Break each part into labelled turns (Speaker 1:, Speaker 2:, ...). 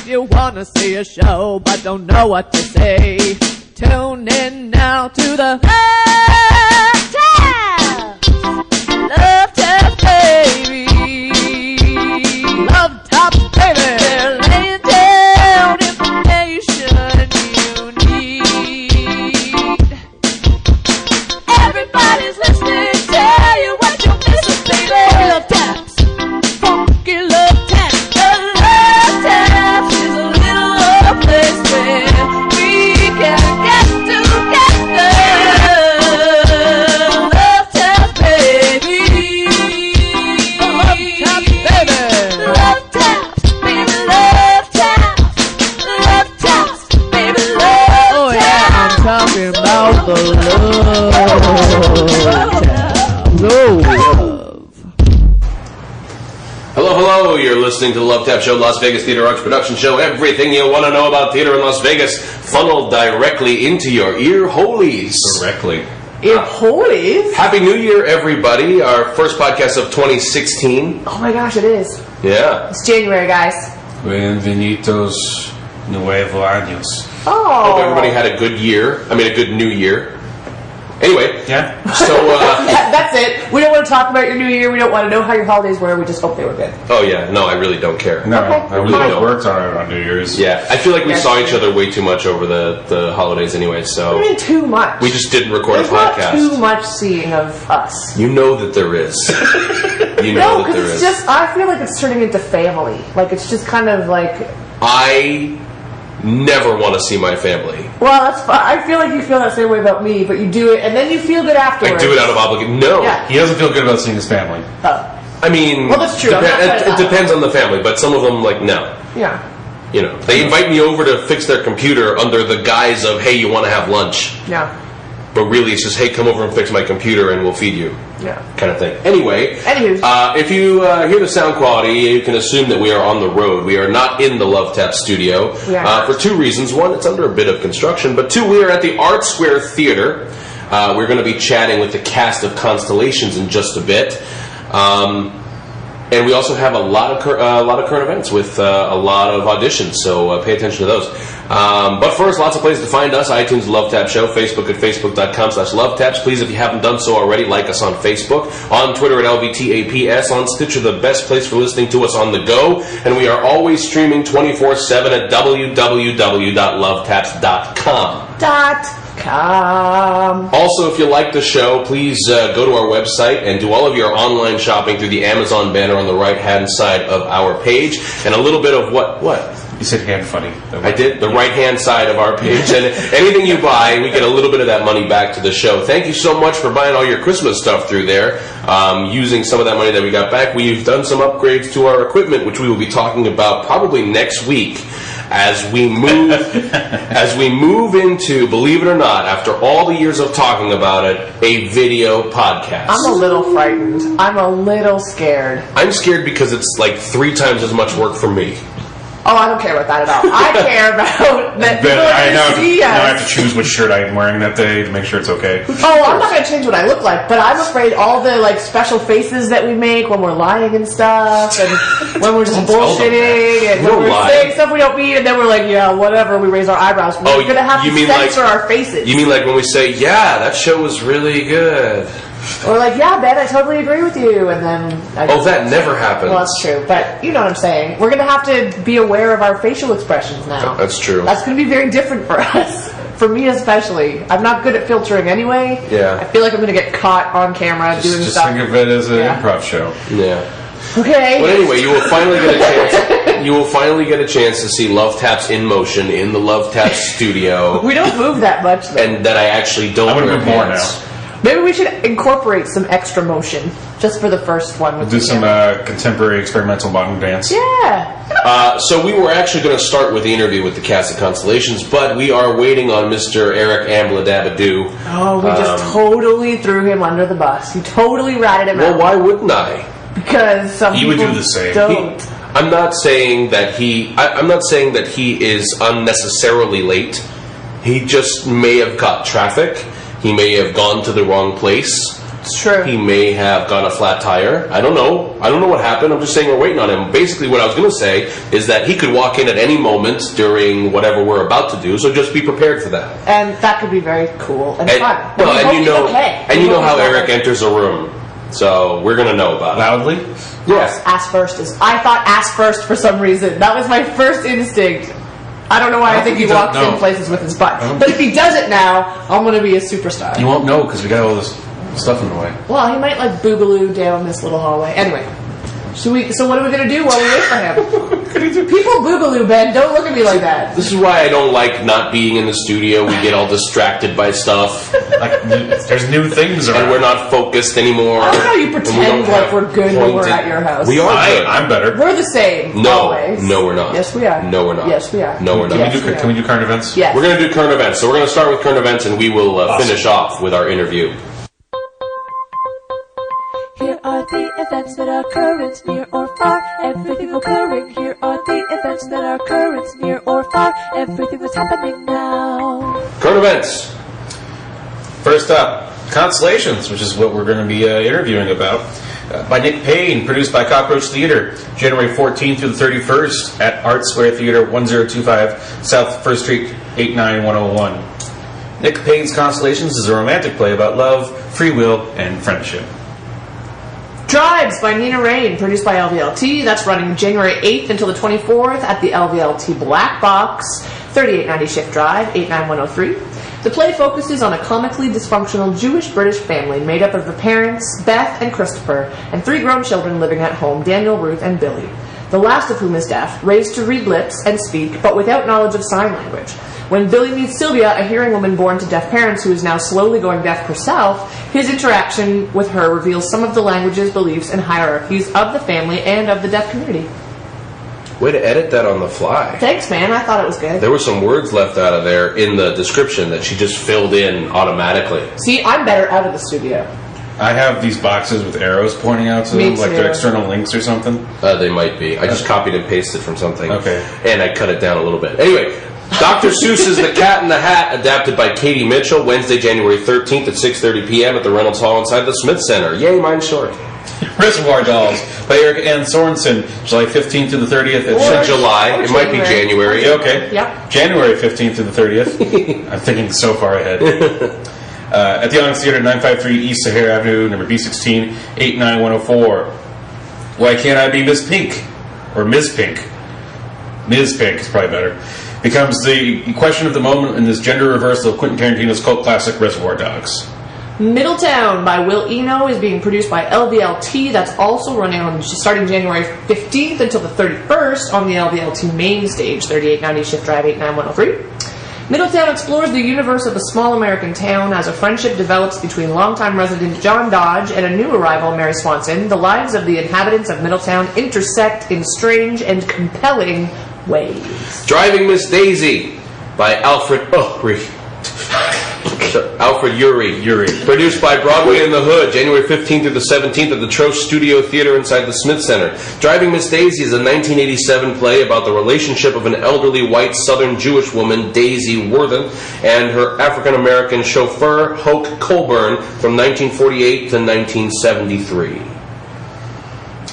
Speaker 1: If you wanna see a show but don't know what to say, tune in now to the LVTAPS, baby. LVTAPS, baby. They're laying down information you need. Everybody's listening, tell you what you're missing, baby. LVTAPS, funky LVTAPS. The LVTAPS is a little place where we can get together. LVTAPS, baby. LVTAPS, baby. LVTAPS, baby. LVTAPS. LVTAPS, baby. LVTAPS. Oh yeah, I'm talking about the LVTAPS. Oh,
Speaker 2: Hello, you're listening to the LVTAP Show, Las Vegas Theater Arts production show. Everything you want to know about theater in Las Vegas funneled directly into your ear holies.
Speaker 3: Directly.
Speaker 1: Ear holies?
Speaker 2: Happy New Year, everybody. Our first podcast of 2016.
Speaker 1: Oh my gosh, it is.
Speaker 2: Yeah.
Speaker 1: It's January, guys.
Speaker 3: Bienvenidos Nuevo Años.
Speaker 1: Oh.
Speaker 2: Hope everybody had a good year. I mean, a good New Year. Anyway.
Speaker 3: Yeah.
Speaker 2: So,
Speaker 1: That's it. We don't want to talk about your New Year. We don't want to know how your holidays were. We just hope they were good.
Speaker 2: oh yeah, no, I really don't care.
Speaker 3: No,
Speaker 1: Okay.
Speaker 3: I really
Speaker 2: Fine.
Speaker 3: worked on New Year's.
Speaker 2: Yeah, I feel like we
Speaker 1: Yes.
Speaker 2: saw each other way too much over the holidays anyway, so
Speaker 1: I mean, too much.
Speaker 2: we just didn't record
Speaker 1: There's
Speaker 2: a
Speaker 1: not
Speaker 2: podcast.
Speaker 1: too much seeing of us.
Speaker 2: You know that there is. You know
Speaker 1: No,
Speaker 2: that there
Speaker 1: because it's
Speaker 2: is.
Speaker 1: just, I feel like it's turning into family. Like, it's just kind of like,
Speaker 2: I never want to see my family.
Speaker 1: well, that's fine. I feel like you feel that same way about me, but you do it, and then you feel good
Speaker 2: I
Speaker 1: afterwards.
Speaker 2: do it out of obligation. No.
Speaker 1: Yeah.
Speaker 3: He doesn't feel good about seeing his family.
Speaker 1: Oh.
Speaker 2: I mean,
Speaker 1: Well, that's true. I'm not
Speaker 2: It
Speaker 1: saying that.
Speaker 2: depends on the family, but some of them, like, no.
Speaker 1: Yeah.
Speaker 2: You know, they invite me over to fix their computer under the guise of, hey, you want to have lunch?
Speaker 1: Yeah.
Speaker 2: But really, it's just, hey, come over and fix my computer and we'll feed you.
Speaker 1: Yeah.
Speaker 2: Kind of thing. Anyway,
Speaker 1: Anywho.
Speaker 2: if you hear the sound quality, you can assume that we are on the road. We are not in the LVTAP studio
Speaker 1: We are not.
Speaker 2: for two reasons. One, it's under a bit of construction, but two, we are at the Art Square Theater. We're going to be chatting with the cast of Constellations in just a bit. And we also have a lot of current events with a lot of auditions, so pay attention to those. But first, lots of places to find us: iTunes, LVTAP Show, Facebook at facebook.com/LVTAPS. Please, if you haven't done so already, like us on Facebook, on Twitter at LVTAPS, on Stitcher, the best place for listening to us on the go. And we are always streaming 24/7 at www.lovetaps.com. Also, if you like the show, please go to our website and do all of your online shopping through the Amazon banner on the right-hand side of our page. And a little bit of what?
Speaker 3: You said hand funny.
Speaker 2: I did. The right-hand side of our page. And anything you buy, we get a little bit of that money back to the show. Thank you so much for buying all your Christmas stuff through there. Using some of that money that we got back, we've done some upgrades to our equipment, which we will be talking about probably next week. As we move into, believe it or not, after all the years of talking about it, a video podcast.
Speaker 1: I'm a little frightened. I'm a little scared.
Speaker 2: I'm scared because it's like 3 times as much work for me.
Speaker 1: Oh, I don't care about that at all. I care about that people
Speaker 3: But I
Speaker 1: are
Speaker 3: now,
Speaker 1: going to see
Speaker 3: now I have
Speaker 1: us.
Speaker 3: to choose which shirt I'm wearing that day to make sure it's okay.
Speaker 1: Oh, I'm not going to change what I look like, but I'm afraid all the like special faces that we make when we're lying and stuff, and when we're just
Speaker 3: Don't tell them
Speaker 1: bullshitting, and
Speaker 2: You
Speaker 1: when
Speaker 2: don't
Speaker 1: we're
Speaker 2: lie.
Speaker 1: saying stuff we don't mean, and then we're like, yeah, whatever, we raise our eyebrows. We're going to have
Speaker 2: you
Speaker 1: to
Speaker 2: mean
Speaker 1: censor
Speaker 2: like-
Speaker 1: our faces.
Speaker 2: You mean like when we say, yeah, that show was really good?
Speaker 1: Or like, yeah, Ben, I totally agree with you, and then...
Speaker 2: Oh, that never happens.
Speaker 1: Well, that's true, but you know what I'm saying. We're going to have to be aware of our facial expressions now.
Speaker 2: That's true.
Speaker 1: That's going to be very different for us. For me especially. I'm not good at filtering anyway.
Speaker 2: Yeah.
Speaker 1: I feel like I'm going to get caught on camera doing
Speaker 3: Just
Speaker 1: stuff.
Speaker 3: think of it as an
Speaker 1: Yeah.
Speaker 3: improv show.
Speaker 2: Yeah.
Speaker 1: Okay.
Speaker 2: But anyway, you will finally get a chance. You will finally get a chance to see LVTAPS in motion in the LVTAPS studio,
Speaker 1: We don't move that much, though.
Speaker 2: and that I actually don't
Speaker 3: I would
Speaker 2: wear
Speaker 3: move more
Speaker 2: pants.
Speaker 1: Maybe we should incorporate some extra motion just for the first one. With
Speaker 3: Do
Speaker 1: the
Speaker 3: some
Speaker 1: camera.
Speaker 3: contemporary experimental modern dance.
Speaker 1: Yeah.
Speaker 2: So we were actually going to start with the interview with the cast of Constellations, but we are waiting on Mr. Eric Ambladabadoo.
Speaker 1: Oh, we just totally threw him under the bus. You totally ratted him
Speaker 2: Well,
Speaker 1: out.
Speaker 2: why wouldn't I?
Speaker 1: Because some
Speaker 3: He would
Speaker 1: people
Speaker 3: do the same.
Speaker 1: don't.
Speaker 2: I'm not saying that I'm not saying that he is unnecessarily late. He just may have caught traffic. He may have gone to the wrong place.
Speaker 1: It's true.
Speaker 2: He may have gone a flat tire. I don't know. I don't know what happened. I'm just saying we're waiting on him. Basically, what I was going to say is that he could walk in at any moment during whatever we're about to do, so just be prepared for that.
Speaker 1: And that could be very cool and fun.
Speaker 2: Well, and you know,
Speaker 1: okay.
Speaker 2: and you know how Eric enters a room, so we're going to know about it.
Speaker 3: Loudly?
Speaker 2: Yes.
Speaker 1: Ass first is. I thought ass first for some reason. That was my first instinct. I don't know why I think he walks in places with his butt. But if he does it now, I'm going to be a superstar.
Speaker 3: You won't know because we got all this stuff in the way.
Speaker 1: Well, he might like boogaloo down this little hallway. Anyway, so what are we going to do while we wait for him? People boogaloo, Ben. Don't look at me like that.
Speaker 2: This is why I don't like not being in the studio. We get all distracted by stuff.
Speaker 3: Like, there's new things around.
Speaker 2: And we're not focused anymore.
Speaker 1: I don't know how you pretend like we're good when we're at your house.
Speaker 2: We are good.
Speaker 3: I'm better.
Speaker 1: We're the same.
Speaker 2: No.
Speaker 1: Always.
Speaker 2: No, we're not.
Speaker 1: Yes, we are.
Speaker 2: No, we're not.
Speaker 1: Yes, we are.
Speaker 2: No, we're not.
Speaker 1: Yes,
Speaker 3: Can we do current events?
Speaker 1: Yes.
Speaker 2: We're going to do current events. So we're going to start with current events, and we will finish off with our interview.
Speaker 4: Here are the events that are current, near or far, everything occurring. Here are the events that are current, near or far, everything that's happening now.
Speaker 2: Current events.
Speaker 3: First up, Constellations, which is what we're going to be interviewing about, by Nick Payne, produced by Cockroach Theatre, January 14th through the 31st at Art Square Theatre, 1025 South 1st Street, 89101. Nick Payne's Constellations is a romantic play about love, free will, and friendship.
Speaker 1: Drives by Nina Rain, produced by LVLT. That's running January 8th until the 24th at the LVLT Black Box, 3890 Shift Drive, 89103. The play focuses on a comically dysfunctional Jewish-British family made up of the parents, Beth and Christopher, and 3 grown children living at home, Daniel, Ruth, and Billy, the last of whom is deaf, raised to read lips and speak, but without knowledge of sign language. When Billy meets Sylvia, a hearing woman born to deaf parents who is now slowly going deaf herself, his interaction with her reveals some of the languages, beliefs, and hierarchies of the family and of the deaf community.
Speaker 2: Way to edit that on the fly.
Speaker 1: Thanks, man. I thought it was good.
Speaker 2: There were some words left out of there in the description that she just filled in automatically.
Speaker 1: See, I'm better out of the studio.
Speaker 3: I have these boxes with arrows pointing out to
Speaker 1: Me
Speaker 3: them, like
Speaker 1: too.
Speaker 3: they're external links or something.
Speaker 2: They might be. I just copied and pasted from something.
Speaker 3: Okay.
Speaker 2: And I cut it down a little bit. Anyway, Dr. Seuss's The Cat in the Hat, adapted by Katie Mitchell, Wednesday, January 13th at 6:30 p.m. at the Reynolds Hall inside the Smith Center. Yay, mine's short.
Speaker 3: Reservoir Dolls by Eric Ann Sorensen, July 15th to the 30th.
Speaker 2: It said July. It might be January.
Speaker 3: Yeah, okay.
Speaker 1: Yep.
Speaker 3: January 15th to the 30th. I'm thinking so far ahead. At the Onyx Theater, 953 East Sahara Avenue, number B16, 89104. Why Can't I Be Miss Pink? Or Ms. Pink. Ms. Pink is probably better. Becomes the question of the moment in this gender reversal of Quentin Tarantino's cult classic Reservoir Dogs.
Speaker 1: Middletown by Will Eno is being produced by LVLT. That's also running on starting January 15th until the 31st on the LVLT main stage, 3890 Shift Drive, 89103. Middletown explores the universe of a small American town as a friendship develops between longtime resident John Dodge and a new arrival, Mary Swanson. The lives of the inhabitants of Middletown intersect in strange and compelling ways.
Speaker 2: Driving Miss Daisy by Alfred Urey. Produced by Broadway in the Hood, January 15th through the 17th at the Troche Studio Theater inside the Smith Center. Driving Miss Daisy is a 1987 play about the relationship of an elderly white Southern Jewish woman, Daisy Worthen, and her African-American chauffeur, Hoke Colburn, from 1948 to 1973.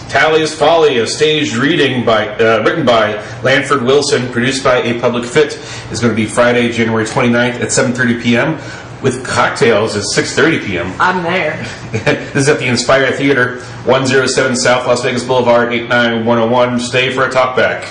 Speaker 3: Tally's Folly, a staged reading written by Lanford Wilson, produced by A Public Fit, is going to be Friday, January 29th at 7:30 p.m. with cocktails at 6:30 p.m.
Speaker 1: I'm there.
Speaker 3: This is at the Inspire Theater, 107 South Las Vegas Boulevard, 89101. Stay for a talkback.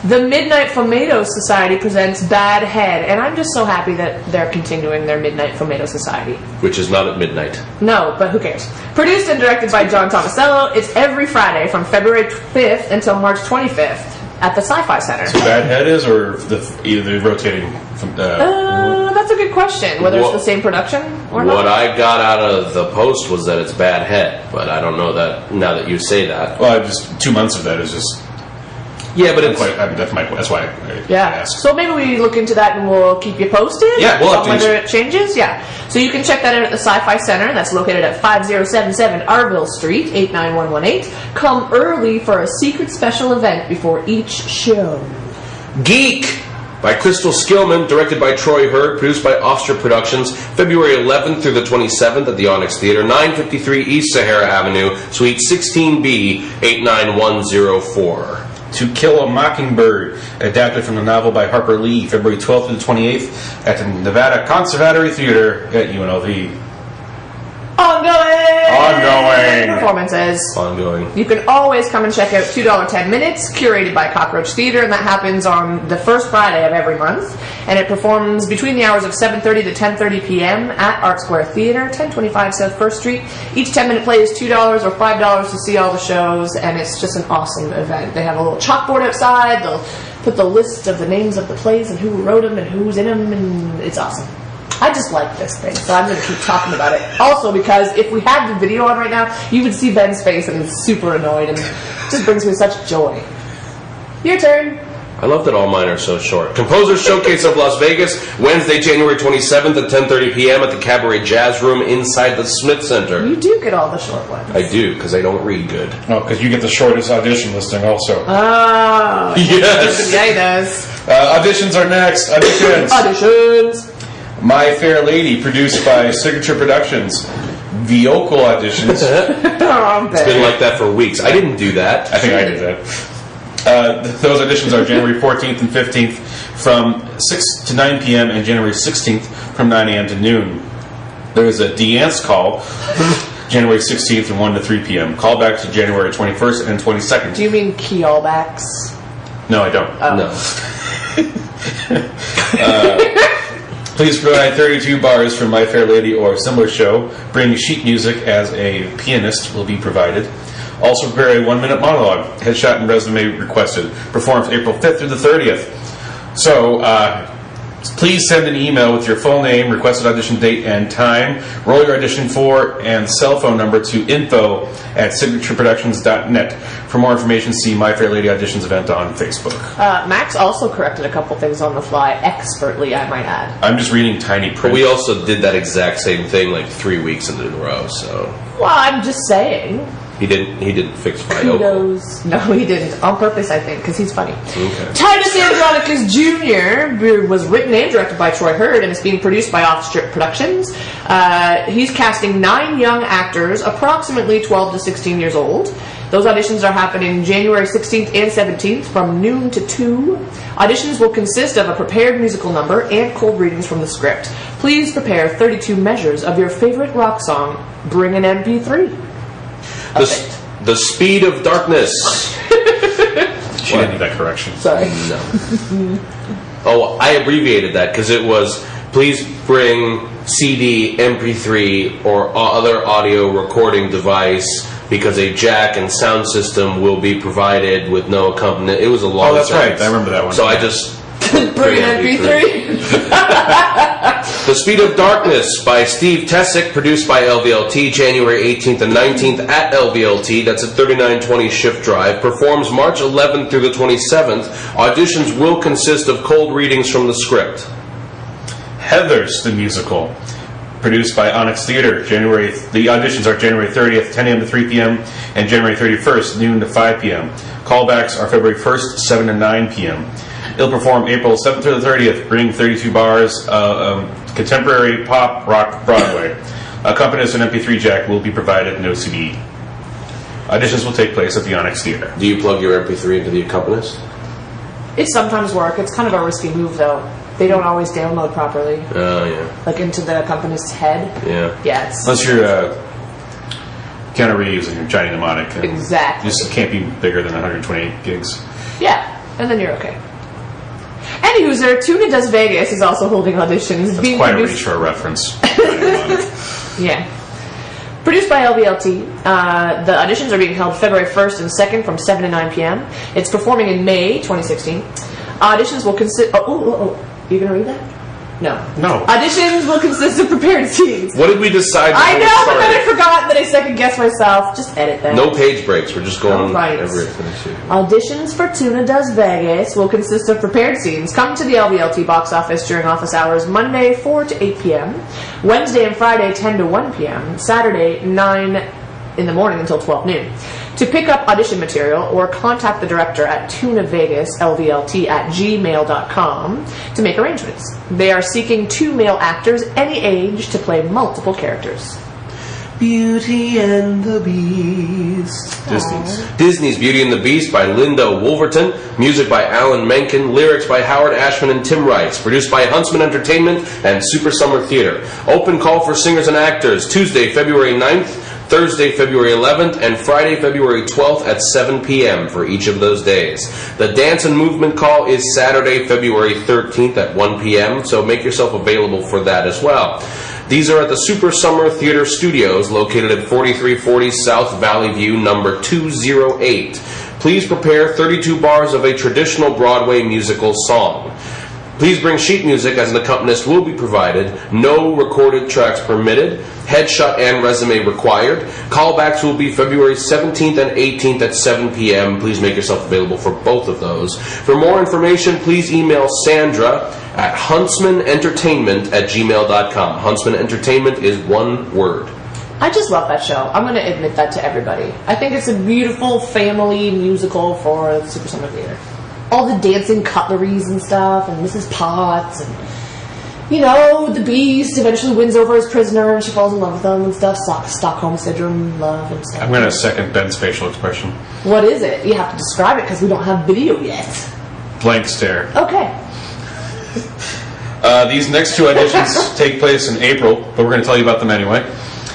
Speaker 1: The Midnight Fomatoes Society presents Bad Head, and I'm just so happy that they're continuing their Midnight Fomato Society.
Speaker 2: Which is not at midnight.
Speaker 1: No, but who cares? Produced and directed by John Tomasello, it's every Friday from February 5th until March 25th at the Sci-Fi Center.
Speaker 3: So Bad Head is, or either the rotating?
Speaker 1: That's a good question, whether it's the same production or not.
Speaker 2: What I got out of the post was that it's Bad Head, but I don't know that now that you say that.
Speaker 3: Well, just 2 months of that is just...
Speaker 2: Yeah, but it's...
Speaker 3: that's why I asked.
Speaker 1: So maybe we look into that and we'll keep you posted.
Speaker 3: Yeah, we'll update
Speaker 1: whether
Speaker 3: you.
Speaker 1: it changes. Yeah. So you can check that out at the Sci-Fi Center. That's located at 5077 Arville Street, 89118. Come early for a secret special event before each show.
Speaker 2: Geek by Crystal Skillman, directed by Troy Hurd, produced by Offster Productions, February 11th through the 27th at the Onyx Theatre, 953 East Sahara Avenue, Suite 16B, 89104.
Speaker 3: To Kill a Mockingbird, adapted from the novel by Harper Lee, February 12th to the 28th at the Nevada Conservatory Theater at UNLV. Ongoing
Speaker 5: performances.
Speaker 2: Ongoing.
Speaker 5: You can always come and check out $2 10 Minutes, curated by Cockroach Theatre, and that happens on the first Friday of every month. And it performs between the hours of 7:30 to 10:30 p.m. at Art Square Theatre, 1025 South 1st Street. Each 10-minute play is $2 or $5 to see all the shows, and it's just an awesome event. They have a little chalkboard outside. They'll put the list of the names of the plays and who wrote them and who's in them, and it's awesome. I just like this thing, so I'm going to keep talking about it. Also, because if we had the video on right now, you would see Ben's face, and he's super annoyed, and it just brings me such joy. Your turn.
Speaker 2: I love that all mine are so short. Composers Showcase of Las Vegas, Wednesday, January 27th at 10:30 p.m. at the Cabaret Jazz Room inside the Smith Center.
Speaker 5: You do get all the short ones.
Speaker 2: I do, because I don't read good.
Speaker 3: Oh, because you get the shortest audition listing also.
Speaker 5: Oh.
Speaker 2: Yes.
Speaker 5: Yeah, he does.
Speaker 3: Auditions are next.
Speaker 5: Auditions.
Speaker 3: My Fair Lady, produced by Signature Productions. Vocal auditions.
Speaker 2: It's been like that for weeks. I didn't do that.
Speaker 3: I think I did that. Those auditions are January 14th and 15th from 6 to 9 p.m. and January 16th from 9 a.m. to noon. There is a dance call January 16th from 1 to 3 p.m. Callback to January 21st and 22nd.
Speaker 5: Do you mean callbacks?
Speaker 3: No, I don't.
Speaker 5: Oh.
Speaker 2: No.
Speaker 3: Please provide 32 bars from My Fair Lady or a similar show. Bring sheet music as a pianist will be provided. Also prepare a 1-minute monologue. Headshot and resume requested. Performs April 5th through the 30th. So, please send an email with your full name, requested audition date and time, role your audition for, and cell phone number to info@signatureproductions.net. For more information, see My Fair Lady Auditions event on Facebook.
Speaker 5: Max also corrected a couple things on the fly, expertly, I might add.
Speaker 3: I'm just reading tiny print.
Speaker 2: But we also did that exact same thing like 3 weeks in a row, so...
Speaker 5: Well, I'm just saying.
Speaker 2: He didn't fix my
Speaker 5: Kudos. No, he didn't. On purpose, I think, because he's funny.
Speaker 2: Okay.
Speaker 5: Titus Andronicus Jr. was written and directed by Troy Hurd and is being produced by Offstrip Productions. He's casting 9 young actors, approximately 12 to 16 years old. Those auditions are happening January 16th and 17th from noon to 2. Auditions will consist of a prepared musical number and cold readings from the script. Please prepare 32 measures of your favorite rock song. Bring an MP3.
Speaker 2: The Speed of Darkness.
Speaker 3: She didn't need that correction.
Speaker 5: Sorry.
Speaker 2: No. Oh, I abbreviated that because it was, please bring CD, MP3, or other audio recording device because a jack and sound system will be provided with no accompaniment. It was a long
Speaker 3: that's
Speaker 2: sentence.
Speaker 3: right. I remember that one.
Speaker 2: So I just...
Speaker 5: Bring an MP3.
Speaker 2: The Speed of Darkness by Steve Tessick, produced by LVLT, January 18th and 19th at LVLT. That's at 3920 Shift Drive. Performs March 11th through the 27th. Auditions will consist of cold readings from the script.
Speaker 3: Heathers, the musical, produced by Onyx Theatre. The auditions are January 30th, 10 a.m. to 3 p.m. and January 31st, noon to 5 p.m. Callbacks are February 1st, 7 to 9 p.m. It'll perform April 7th through the 30th, bring 32 bars, contemporary pop, rock, Broadway. Accompanist and MP3 jack will be provided, no CD. Auditions will take place at the Onyx Theatre.
Speaker 2: Do you plug your MP3 into the accompanist?
Speaker 5: It sometimes works. It's kind of a risky move, though. They don't always download properly.
Speaker 2: Oh, yeah.
Speaker 5: Like into the accompanist's head.
Speaker 2: Yeah.
Speaker 5: Yeah, it's...
Speaker 3: Unless you're kind of reusing your giant mnemonic.
Speaker 5: Exactly.
Speaker 3: Just can't be bigger than 128 gigs.
Speaker 5: Yeah, and then you're okay. Anywho, Tuna Does Vegas is also holding auditions.
Speaker 3: That's quite a reach for a reference.
Speaker 5: Yeah. Produced by LVLT. The auditions are being held February 1st and 2nd from 7 to 9 p.m. It's performing in May 2016. Auditions will consist... Oh, you going to read that? No. Auditions will consist of prepared scenes.
Speaker 2: What did we decide?
Speaker 5: I know, but then I forgot that I second-guessed myself. Just edit that.
Speaker 2: No page breaks. We're just going
Speaker 5: right.
Speaker 2: everything.
Speaker 5: Auditions for Tuna Does Vegas will consist of prepared scenes. Come to the LVLT box office during office hours Monday 4 to 8 p.m., Wednesday and Friday 10 to 1 p.m., Saturday 9 in the morning until 12 noon. to pick up audition material or contact the director at tunavegas@gmail.com to make arrangements. They are seeking 2 male actors any age to play multiple characters.
Speaker 2: Beauty and the Beast.
Speaker 3: Disney's.
Speaker 2: Disney's Beauty and the Beast by Linda Wolverton. Music by Alan Menken. Lyrics by Howard Ashman and Tim Rice. Produced by Huntsman Entertainment and Super Summer Theater. Open call for singers and actors Tuesday, February 9th, Thursday, February 11th, and Friday, February 12th at 7 p.m. for each of those days. The dance and movement call is Saturday, February 13th at 1 p.m., so make yourself available for that as well. These are at the Super Summer Theater Studios, located at 4340 South Valley View, number 208. Please prepare 32 bars of a traditional Broadway musical song. Please bring sheet music, as an accompanist will be provided. No recorded tracks permitted. Headshot and resume required. Callbacks will be February 17th and 18th at 7 p.m. Please make yourself available for both of those. For more information, please email Sandra at huntsmanentertainment@gmail.com. Huntsman Entertainment is one word.
Speaker 5: I just love that show. I'm going to admit that to everybody. I think it's a beautiful family musical for the Super Summer Theater. All the dancing cutleries and stuff, and Mrs. Potts, and, you know, the Beast eventually wins over his prisoner, and she falls in love with him and stuff. Stockholm Syndrome, love, and stuff.
Speaker 3: I'm going to second Ben's facial expression.
Speaker 5: What is it? You have to describe it, because we don't have video yet.
Speaker 3: Blank stare.
Speaker 5: Okay.
Speaker 3: These next 2 auditions take place in April, but we're going to tell you about them anyway.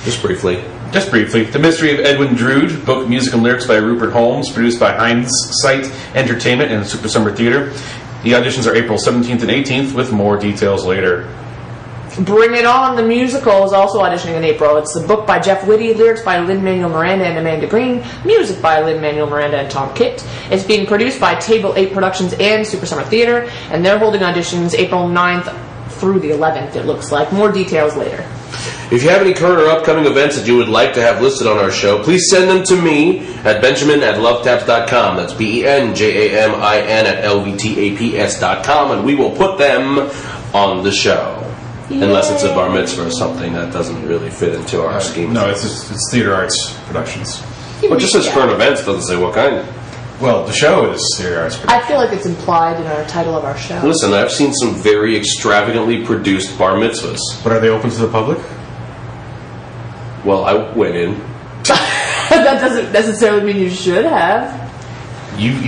Speaker 2: Just briefly.
Speaker 3: Just briefly, The Mystery of Edwin Drood, book, music, and lyrics by Rupert Holmes, produced by Hindsight Entertainment and Super Summer Theater. The auditions are April 17th and 18th, with more details later.
Speaker 5: Bring It On, the musical, is also auditioning in April. It's a book by Jeff Whitty, lyrics by Lin-Manuel Miranda and Amanda Green, music by Lin-Manuel Miranda and Tom Kitt. It's being produced by Table 8 Productions and Super Summer Theater, and they're holding auditions April 9th through the 11th, it looks like. More details later.
Speaker 2: If you have any current or upcoming events that you would like to have listed on our show, please send them to me at benjamin@lovetaps.com. That's BenJamin at LVTAPS.com, and we will put them on the show. Yay. Unless it's a bar mitzvah or something that doesn't really fit into our scheme.
Speaker 3: No, it's theater arts productions.
Speaker 2: Well, it just says current events, doesn't say what kind.
Speaker 3: Well, the show is theater arts productions.
Speaker 5: I feel like it's implied in our title of our show.
Speaker 2: Listen, I've seen some very extravagantly produced bar mitzvahs.
Speaker 3: But are they open to the public?
Speaker 2: Well, I went in.
Speaker 5: That doesn't necessarily mean you should have.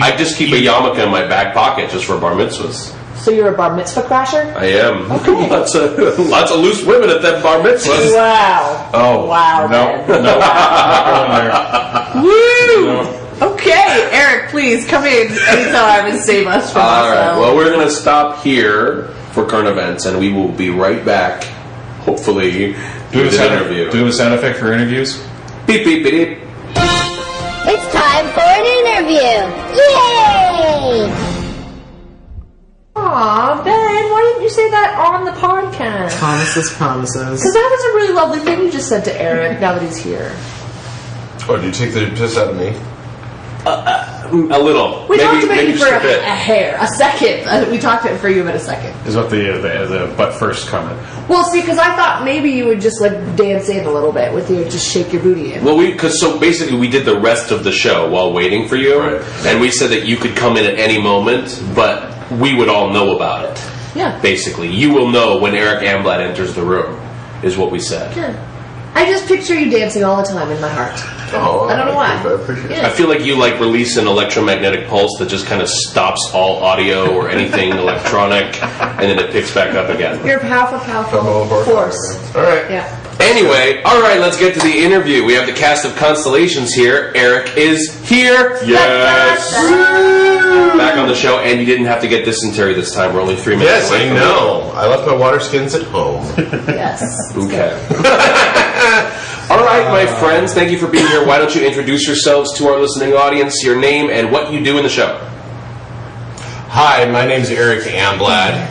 Speaker 2: I just keep a yarmulke in my back pocket just for bar mitzvahs.
Speaker 5: So you're a bar mitzvah crasher?
Speaker 2: I am.
Speaker 5: Okay.
Speaker 2: lots of loose women at that bar mitzvahs.
Speaker 5: Wow.
Speaker 3: Oh.
Speaker 5: Wow.
Speaker 3: No. Not going there.
Speaker 5: Woo!
Speaker 3: No.
Speaker 5: Okay, Eric, please come in anytime and save us from
Speaker 2: All right.
Speaker 5: ourselves.
Speaker 2: Well, we're going to stop here for current events, and we will be right back, hopefully, with an interview.
Speaker 3: Do we have a sound effect for interviews?
Speaker 2: Beep, beep, beep, beep.
Speaker 6: It's time for an interview! Yay!
Speaker 5: Aw, Ben, why didn't you say that on the podcast?
Speaker 7: Promises, promises.
Speaker 5: Because that was a really lovely thing you just said to Eric now that he's here.
Speaker 8: Oh, did you take the piss out of me?
Speaker 2: A little.
Speaker 5: We talked about
Speaker 2: maybe
Speaker 5: you for
Speaker 2: just a bit.
Speaker 5: a hair, a second. We talked for you about a second.
Speaker 3: Is what the butt first comment.
Speaker 5: Well, see, because I thought maybe you would just like dance in a little bit with you, just shake your booty in.
Speaker 2: Well, so basically we did the rest of the show while waiting for you,
Speaker 8: Right.
Speaker 2: and we said that you could come in at any moment, but we would all know about it.
Speaker 5: Yeah.
Speaker 2: Basically, you will know when Eric Amblad enters the room, is what we said.
Speaker 5: Yeah. I just picture you dancing all the time in my heart.
Speaker 8: Oh,
Speaker 5: I don't know why.
Speaker 8: I appreciate it.
Speaker 5: Yeah.
Speaker 2: I feel like you release an electromagnetic pulse that just kind of stops all audio or anything electronic, and then it picks back up again.
Speaker 5: You're a powerful force.
Speaker 8: All right.
Speaker 5: Yeah.
Speaker 2: Anyway, all right, let's get to the interview. We have the cast of Constellations here. Eric is here.
Speaker 3: Yes.
Speaker 2: Back on the show, and you didn't have to get dysentery this time. We're only 3 minutes
Speaker 8: Yes,
Speaker 2: away
Speaker 8: I
Speaker 2: from
Speaker 8: know. I left my water skins at home.
Speaker 5: Yes.
Speaker 2: Okay. All right, my friends, thank you for being here. Why don't you introduce yourselves to our listening audience, your name, and what you do in the show?
Speaker 8: Hi, my name's Eric Amblad.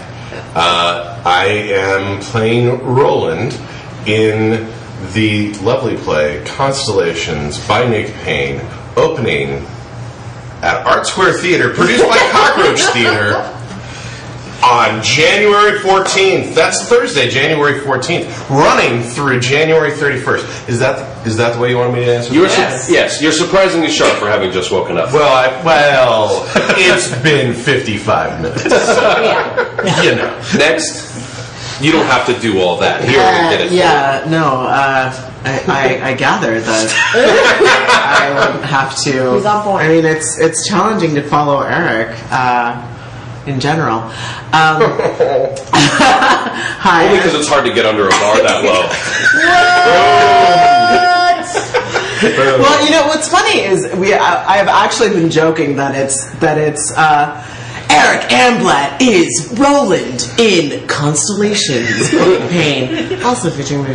Speaker 8: I am playing Roland in the lovely play Constellations by Nick Payne, opening at Art Square Theatre, produced by Cockroach Theatre, on January 14th. That's Thursday, January 14th, running through January 31st. Is that the way you want me to answer?
Speaker 2: Yes, you're surprisingly sharp for having just woken up.
Speaker 8: Well, it's been 55 minutes. So, you know.
Speaker 2: Next, you don't have to do all that. He already did it.
Speaker 7: Yeah, no, I gather that I would have to.
Speaker 5: He's on point.
Speaker 7: I mean, it's challenging to follow Eric in general. Hi.
Speaker 2: Only because it's hard to get under a bar that low.
Speaker 7: Well, you know what's funny is I've actually been joking that it's Eric Amblatt is Roland in Constellations. Pain. Also featuring my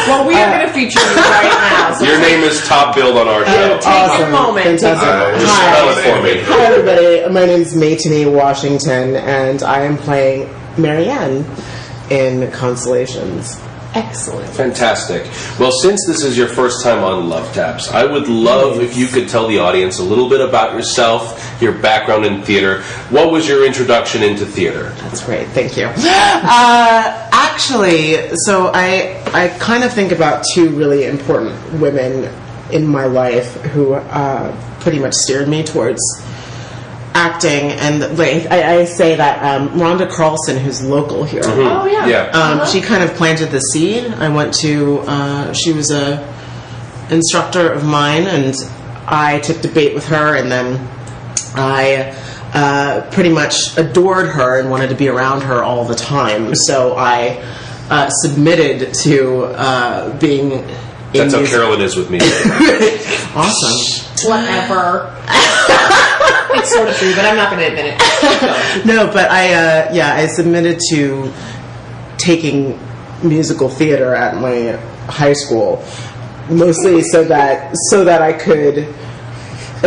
Speaker 5: Well, we are going to feature you right now. So
Speaker 2: Your name is top billed on our show.
Speaker 5: take a moment.
Speaker 2: Just spell it for me.
Speaker 7: Hi, everybody. My name is Maytini Washington, and I am playing Marianne in Constellations.
Speaker 5: Excellent.
Speaker 2: Fantastic. Well, since this is your first time on Love Taps, I would love if you could tell the audience a little bit about yourself, your background in theater. What was your introduction into theater?
Speaker 7: That's great. Thank you. Actually, so I kind of think about two really important women in my life who pretty much steered me towards acting, and I say that Rhonda Carlson, who's local here.
Speaker 5: Oh, yeah.
Speaker 7: She kind of planted the seed. I went to, she was a instructor of mine, and I took debate with her, and then I pretty much adored her and wanted to be around her all the time. So I submitted to being in
Speaker 2: That's how
Speaker 7: music.
Speaker 2: Carolyn is with me.
Speaker 7: Awesome.
Speaker 5: Whatever. It's sort of true, but I'm not going to admit it.
Speaker 7: No, but I submitted to taking musical theater at my high school, mostly so that I could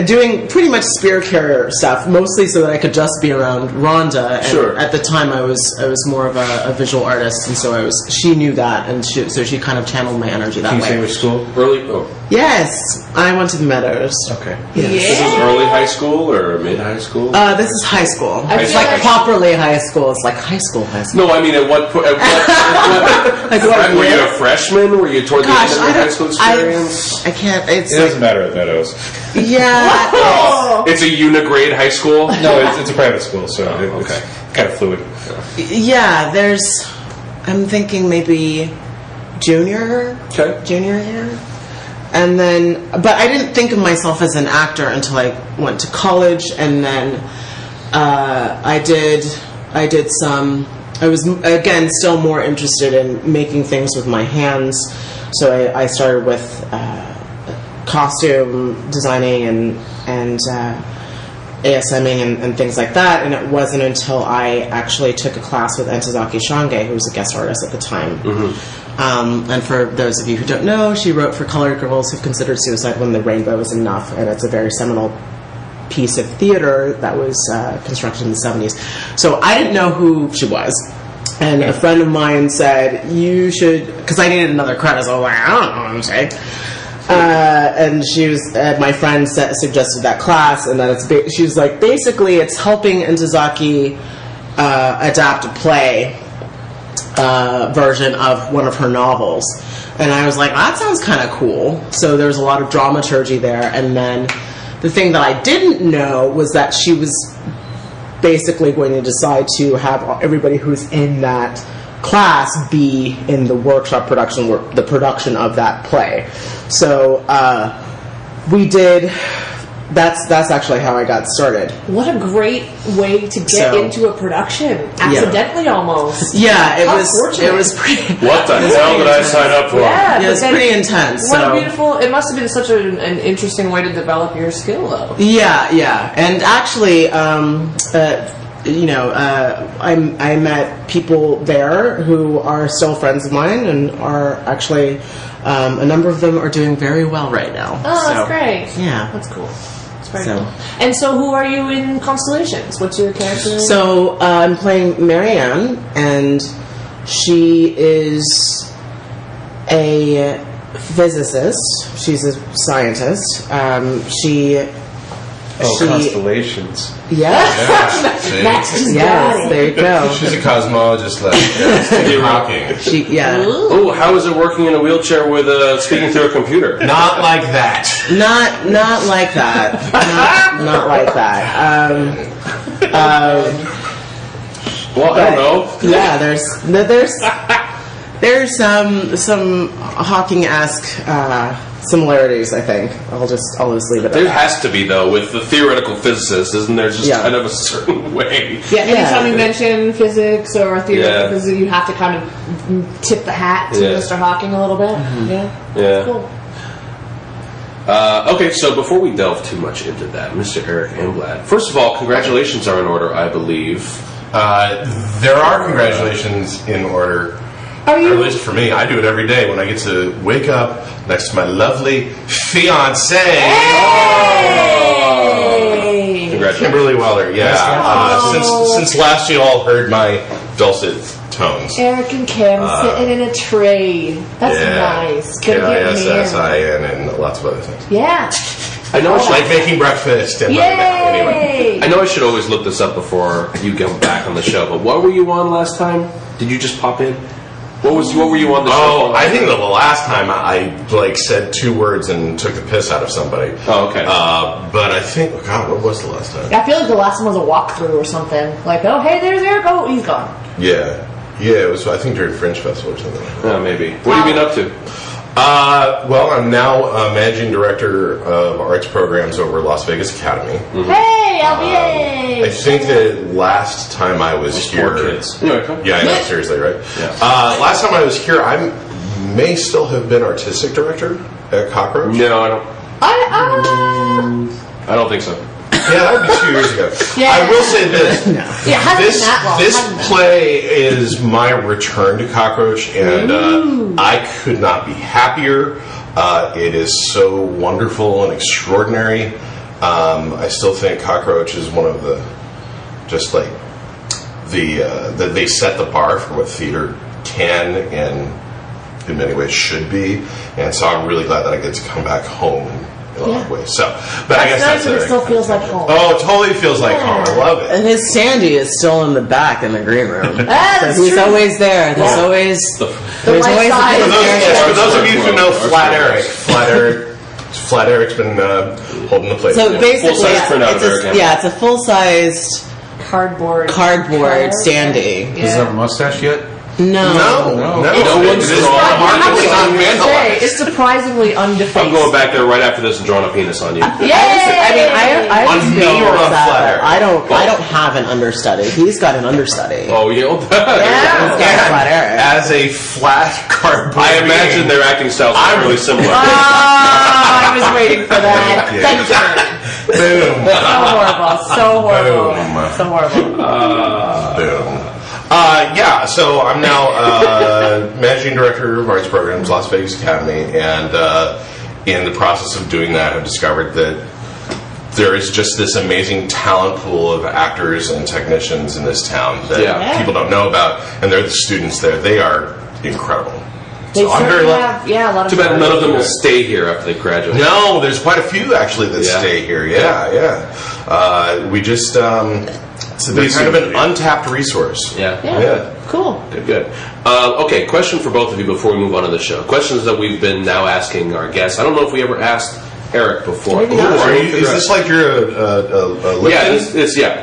Speaker 7: doing pretty much spirit carrier stuff, mostly so that I could just be around Rhonda. And
Speaker 2: Sure.
Speaker 7: At the time, I was more of a visual artist, and so she knew that, and so she kind of channeled my energy that
Speaker 3: Can you
Speaker 7: way.
Speaker 3: say which school?
Speaker 2: Early? Oh,
Speaker 7: Yes, I went to the Meadows.
Speaker 3: Okay.
Speaker 2: this is early high school or mid high school?
Speaker 7: This is high school.
Speaker 5: I
Speaker 7: It's
Speaker 5: feel
Speaker 7: like
Speaker 5: like-
Speaker 7: properly high school. It's like high school.
Speaker 2: No, I mean, at what point?
Speaker 7: Like what
Speaker 2: Were you
Speaker 7: year?
Speaker 2: a freshman? Were you toward the
Speaker 7: Gosh,
Speaker 2: end of your high school experience?
Speaker 7: I can't. It's
Speaker 3: It doesn't matter at Meadows.
Speaker 7: yeah,
Speaker 2: It's a unigrade high school?
Speaker 3: No, it's a private school, so it's
Speaker 2: okay.
Speaker 3: kind of fluid.
Speaker 7: yeah. There's. I'm thinking maybe junior year, and then. But I didn't think of myself as an actor until I went to college, and then I did some. I was again still more interested in making things with my hands, so I started with costume designing and ASMing and things like that. And it wasn't until I actually took a class with Entazaki Shange, who was a guest artist at the time. And for those of you who don't know, she wrote for Colored Girls Who've Considered Suicide When the Rainbow Is Enough, and it's a very seminal piece of theater that was constructed in the 70s. So I didn't know who she was. And a friend of mine said, you should, because I needed another credit, so I was like, I don't know what I'm saying. And she was, my friend suggested that class, and that she was like, basically it's helping Entazaki adapt a play version of one of her novels. And I was like, that sounds kind of cool. So there was a lot of dramaturgy there, and then the thing that I didn't know was that she was basically going to decide to have everybody who's in that class be in the workshop production, the production of that play. So we did. That's actually how I got started.
Speaker 5: What a great way to get into a production, accidentally almost.
Speaker 7: Yeah, it
Speaker 5: How
Speaker 7: was.
Speaker 5: fortunate.
Speaker 7: It was pretty.
Speaker 2: What the hell did I sign up for?
Speaker 5: Yeah,
Speaker 7: It was
Speaker 5: but then-
Speaker 7: pretty intense.
Speaker 5: What
Speaker 7: so.
Speaker 5: a beautiful! It must have been such an interesting way to develop your skill, though.
Speaker 7: Yeah, and actually, I met people there who are still friends of mine, and are actually a number of them are doing very well right now.
Speaker 5: Oh,
Speaker 7: So,
Speaker 5: that's great.
Speaker 7: Yeah.
Speaker 5: That's cool. That's very
Speaker 7: So-
Speaker 5: cool. And so, who are you in Constellations? What's your character?
Speaker 7: So I'm playing Marianne, and she is a physicist. She's a scientist. She
Speaker 3: Oh, Constellations.
Speaker 7: Yes.
Speaker 8: See?
Speaker 5: Max just got
Speaker 7: Yes,
Speaker 5: it.
Speaker 7: there you go.
Speaker 8: She's a cosmologist, like Stephen Hawking.
Speaker 2: Oh, how is it working in a wheelchair with speaking through a computer?
Speaker 8: Not like that.
Speaker 7: Not like that. Not like that.
Speaker 2: Well, I don't know.
Speaker 7: Yeah, there's some Hawking-esque similarities. I think I'll just leave it at
Speaker 2: There
Speaker 7: that.
Speaker 2: has to be, though, with the theoretical physicist, isn't there? Just
Speaker 7: Yeah.
Speaker 2: kind of a certain way.
Speaker 5: Yeah, anytime
Speaker 7: Yeah.
Speaker 5: you mention physics or theoretical
Speaker 2: Yeah.
Speaker 5: physics, you have to kind of tip the hat to
Speaker 2: Yeah.
Speaker 5: Mr. Hawking a little bit. Yeah.
Speaker 2: Yeah.
Speaker 5: Cool.
Speaker 2: Okay, so before we delve too much into that, Mr. Eric Amblad, first of all, congratulations are in order, I believe.
Speaker 8: There are congratulations in order.
Speaker 5: Are
Speaker 8: Or
Speaker 5: you?
Speaker 8: at least for me, I do it every day when I get to wake up next to my lovely fiance,
Speaker 5: Hey!
Speaker 2: Congratulations.
Speaker 8: Kimberly Weller. Yeah, since last you all heard my dulcet tones.
Speaker 5: Eric and Kim sitting in a tree. That's nice. Gonna get married.
Speaker 8: KISSIN and lots of other things.
Speaker 5: Yeah.
Speaker 2: I know I should,
Speaker 8: Like making breakfast and anyway.
Speaker 5: Yay!
Speaker 2: I know I should always look this up before you come back on the show, but what were you on last time? Did you just pop in? What were you on the show
Speaker 8: Oh,
Speaker 2: for?
Speaker 8: I think the last time I like said 2 words and took the piss out of somebody.
Speaker 2: Oh, okay.
Speaker 8: But I think, God, what was the last time?
Speaker 5: I feel like the last one was a walkthrough or something. Like, oh, hey, there's Eric. Oh, he's gone.
Speaker 8: Yeah, it was. I think during Fringe Festival or something like that.
Speaker 2: Oh, maybe. What have you been up to?
Speaker 8: Well, I'm now managing director of arts programs over Las Vegas Academy.
Speaker 5: Hey, LVA!
Speaker 8: I think that last time I was here,
Speaker 2: 4 kids. Anyway, come.
Speaker 8: Yeah, I know, seriously, right?
Speaker 2: Yeah.
Speaker 8: Last time I was here, I may still have been artistic director at Cockroach.
Speaker 2: No, I don't.
Speaker 5: I
Speaker 2: I don't think so.
Speaker 8: Yeah, that would be 2 years ago.
Speaker 5: Yeah.
Speaker 8: I will say this.
Speaker 5: Yeah, it hasn't been that long.
Speaker 8: This
Speaker 5: Hasn't been.
Speaker 8: play is my return to Cockroach, and I could not be happier. It is so wonderful and extraordinary. I still think Cockroach is one of the, just like, that they set the bar for what theater can and in many ways should be. And so I'm really glad that I get to come back home in a lot of ways. So, but I guess
Speaker 5: nice
Speaker 8: that's
Speaker 5: that it still feels like home.
Speaker 8: Oh, it totally feels like home. I love it.
Speaker 7: And his Sandy is still in the back in the green room.
Speaker 5: That's
Speaker 7: He's
Speaker 5: true.
Speaker 7: always there. There's always
Speaker 5: The
Speaker 7: there's
Speaker 5: right
Speaker 7: always
Speaker 5: side.
Speaker 7: a
Speaker 8: For those of you who know Flat Eric's been holding the place.
Speaker 7: So basically,
Speaker 2: Full-size printout of Eric Amblad.
Speaker 7: it's a full-sized
Speaker 5: Cardboard
Speaker 7: standee.
Speaker 3: Does it have a mustache yet?
Speaker 7: No.
Speaker 8: No
Speaker 2: one's
Speaker 8: This is
Speaker 2: drawn.
Speaker 8: remarkably not
Speaker 5: Say,
Speaker 8: vandalized.
Speaker 5: it's surprisingly undefaced.
Speaker 2: I'm going back there right after this and drawing a penis on you.
Speaker 5: Yay!
Speaker 7: I mean, I
Speaker 8: On
Speaker 7: just
Speaker 8: me
Speaker 7: feel
Speaker 8: or on
Speaker 7: that
Speaker 8: Flat Earth?
Speaker 7: I don't have an understudy. He's got an understudy.
Speaker 2: Oh, yeah.
Speaker 7: He's got Flat Eric.
Speaker 8: As a flat cardboard.
Speaker 2: I imagine their acting styles are really similar.
Speaker 5: I was waiting for that.
Speaker 8: Yeah.
Speaker 5: Thank you.
Speaker 8: Boom.
Speaker 5: So horrible. So horrible.
Speaker 8: Boom. Yeah, so I'm now managing director of arts programs, Las Vegas Academy, and in the process of doing that, I've discovered that there is just this amazing talent pool of actors and technicians in this town that people don't know about, and they're the students there. They are incredible.
Speaker 5: They
Speaker 8: So I'm very
Speaker 5: certainly
Speaker 8: lucky.
Speaker 5: have, a lot of
Speaker 2: Too bad none of them will stay here after they graduate.
Speaker 8: No, there's quite a few actually that stay here. Yeah. We just they're kind of an untapped resource.
Speaker 2: Yeah.
Speaker 5: Cool.
Speaker 2: Good. Okay, question for both of you before we move on to the show. Questions that we've been now asking our guests. I don't know if we ever asked Eric before.
Speaker 5: Maybe
Speaker 8: Ooh,
Speaker 5: not.
Speaker 8: is this like you're a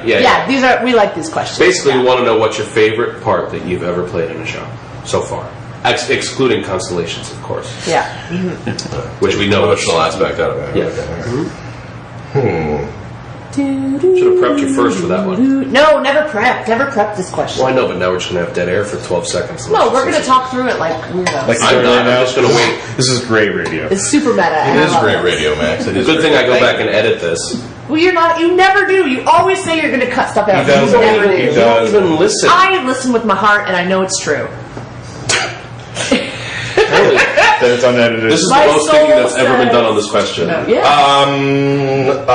Speaker 5: Yeah, these are. We like these questions.
Speaker 2: Basically, we want to know what's your favorite part that you've ever played in a show so far, excluding Constellations, of course.
Speaker 5: Yeah.
Speaker 2: Which we know is
Speaker 8: emotional aspect out of it.
Speaker 2: Yeah.
Speaker 8: Okay.
Speaker 2: Should have prepped you first for that one.
Speaker 5: No, never prepped. Never prepped this question.
Speaker 2: Well, I know, but now we're just going to have dead air for 12 seconds.
Speaker 5: No, we're going to talk through it like weirdos.
Speaker 3: Like
Speaker 2: I'm not. I'm just going to wait.
Speaker 3: This is great radio.
Speaker 5: It's super meta.
Speaker 8: It is great radio, Max. It is
Speaker 2: Good thing
Speaker 8: great.
Speaker 2: I go back and edit this.
Speaker 5: Well, you're not. You never do. You always say you're going to cut stuff out.
Speaker 3: He does.
Speaker 5: You never
Speaker 3: He
Speaker 5: do.
Speaker 3: does.
Speaker 2: You don't even listen.
Speaker 5: I listen with my heart, and I know it's true.
Speaker 3: That it's unedited.
Speaker 2: This is
Speaker 5: My
Speaker 2: the most thinking
Speaker 5: soul
Speaker 2: that's ever been
Speaker 5: says-
Speaker 2: done on this question.
Speaker 5: Yeah.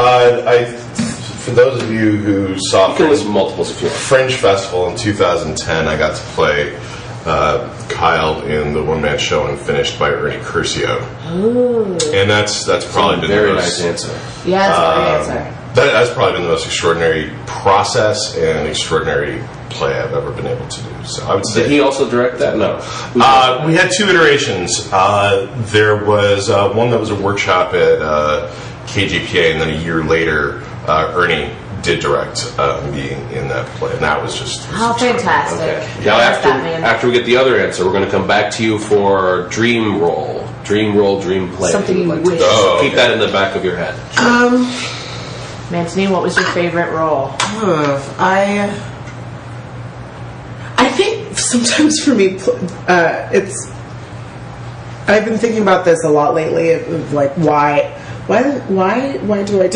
Speaker 8: For those of you who saw
Speaker 2: You can listen multiples if you want.
Speaker 8: Fringe Festival in 2010, I got to play Kyle in the one-man show and finished by Ernie Curcio.
Speaker 5: Ooh.
Speaker 8: And that's probably been
Speaker 2: Very
Speaker 8: the
Speaker 2: nice
Speaker 8: most
Speaker 2: answer.
Speaker 5: Yeah, that's a great answer.
Speaker 8: That's probably been the most extraordinary process and extraordinary play I've ever been able to do. So I would say.
Speaker 2: Did he also direct that? No.
Speaker 8: We had 2 iterations. There was one that was a workshop at KGPA, and then a year later, Ernie did direct me in that play, and that was just
Speaker 5: fantastic.
Speaker 2: Okay. Now, after we get the other answer, we're going to come back to you for dream role, dream play.
Speaker 5: Something you wish.
Speaker 2: Keep that in the back of your head.
Speaker 5: Mantini, what was your favorite role?
Speaker 7: I think sometimes for me, it's. I've been thinking about this a lot lately. Of like, why do I do that? Why do I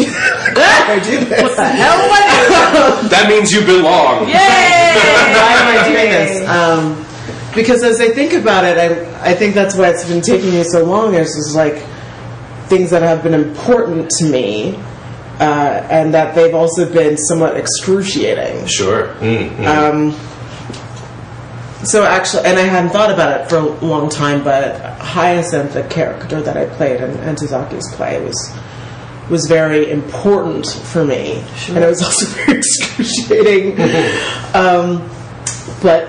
Speaker 7: do this?
Speaker 5: What the hell?
Speaker 2: That means you belong.
Speaker 5: Yay!
Speaker 7: Why am I doing this? Because as I think about it, I think that's why it's been taking me so long. Is just like things that have been important to me, and that they've also been somewhat excruciating.
Speaker 2: Sure.
Speaker 7: So actually, and I hadn't thought about it for a long time, but Hyacinth, the character that I played in Antizaki's play, was very important for me, and it was also very excruciating. But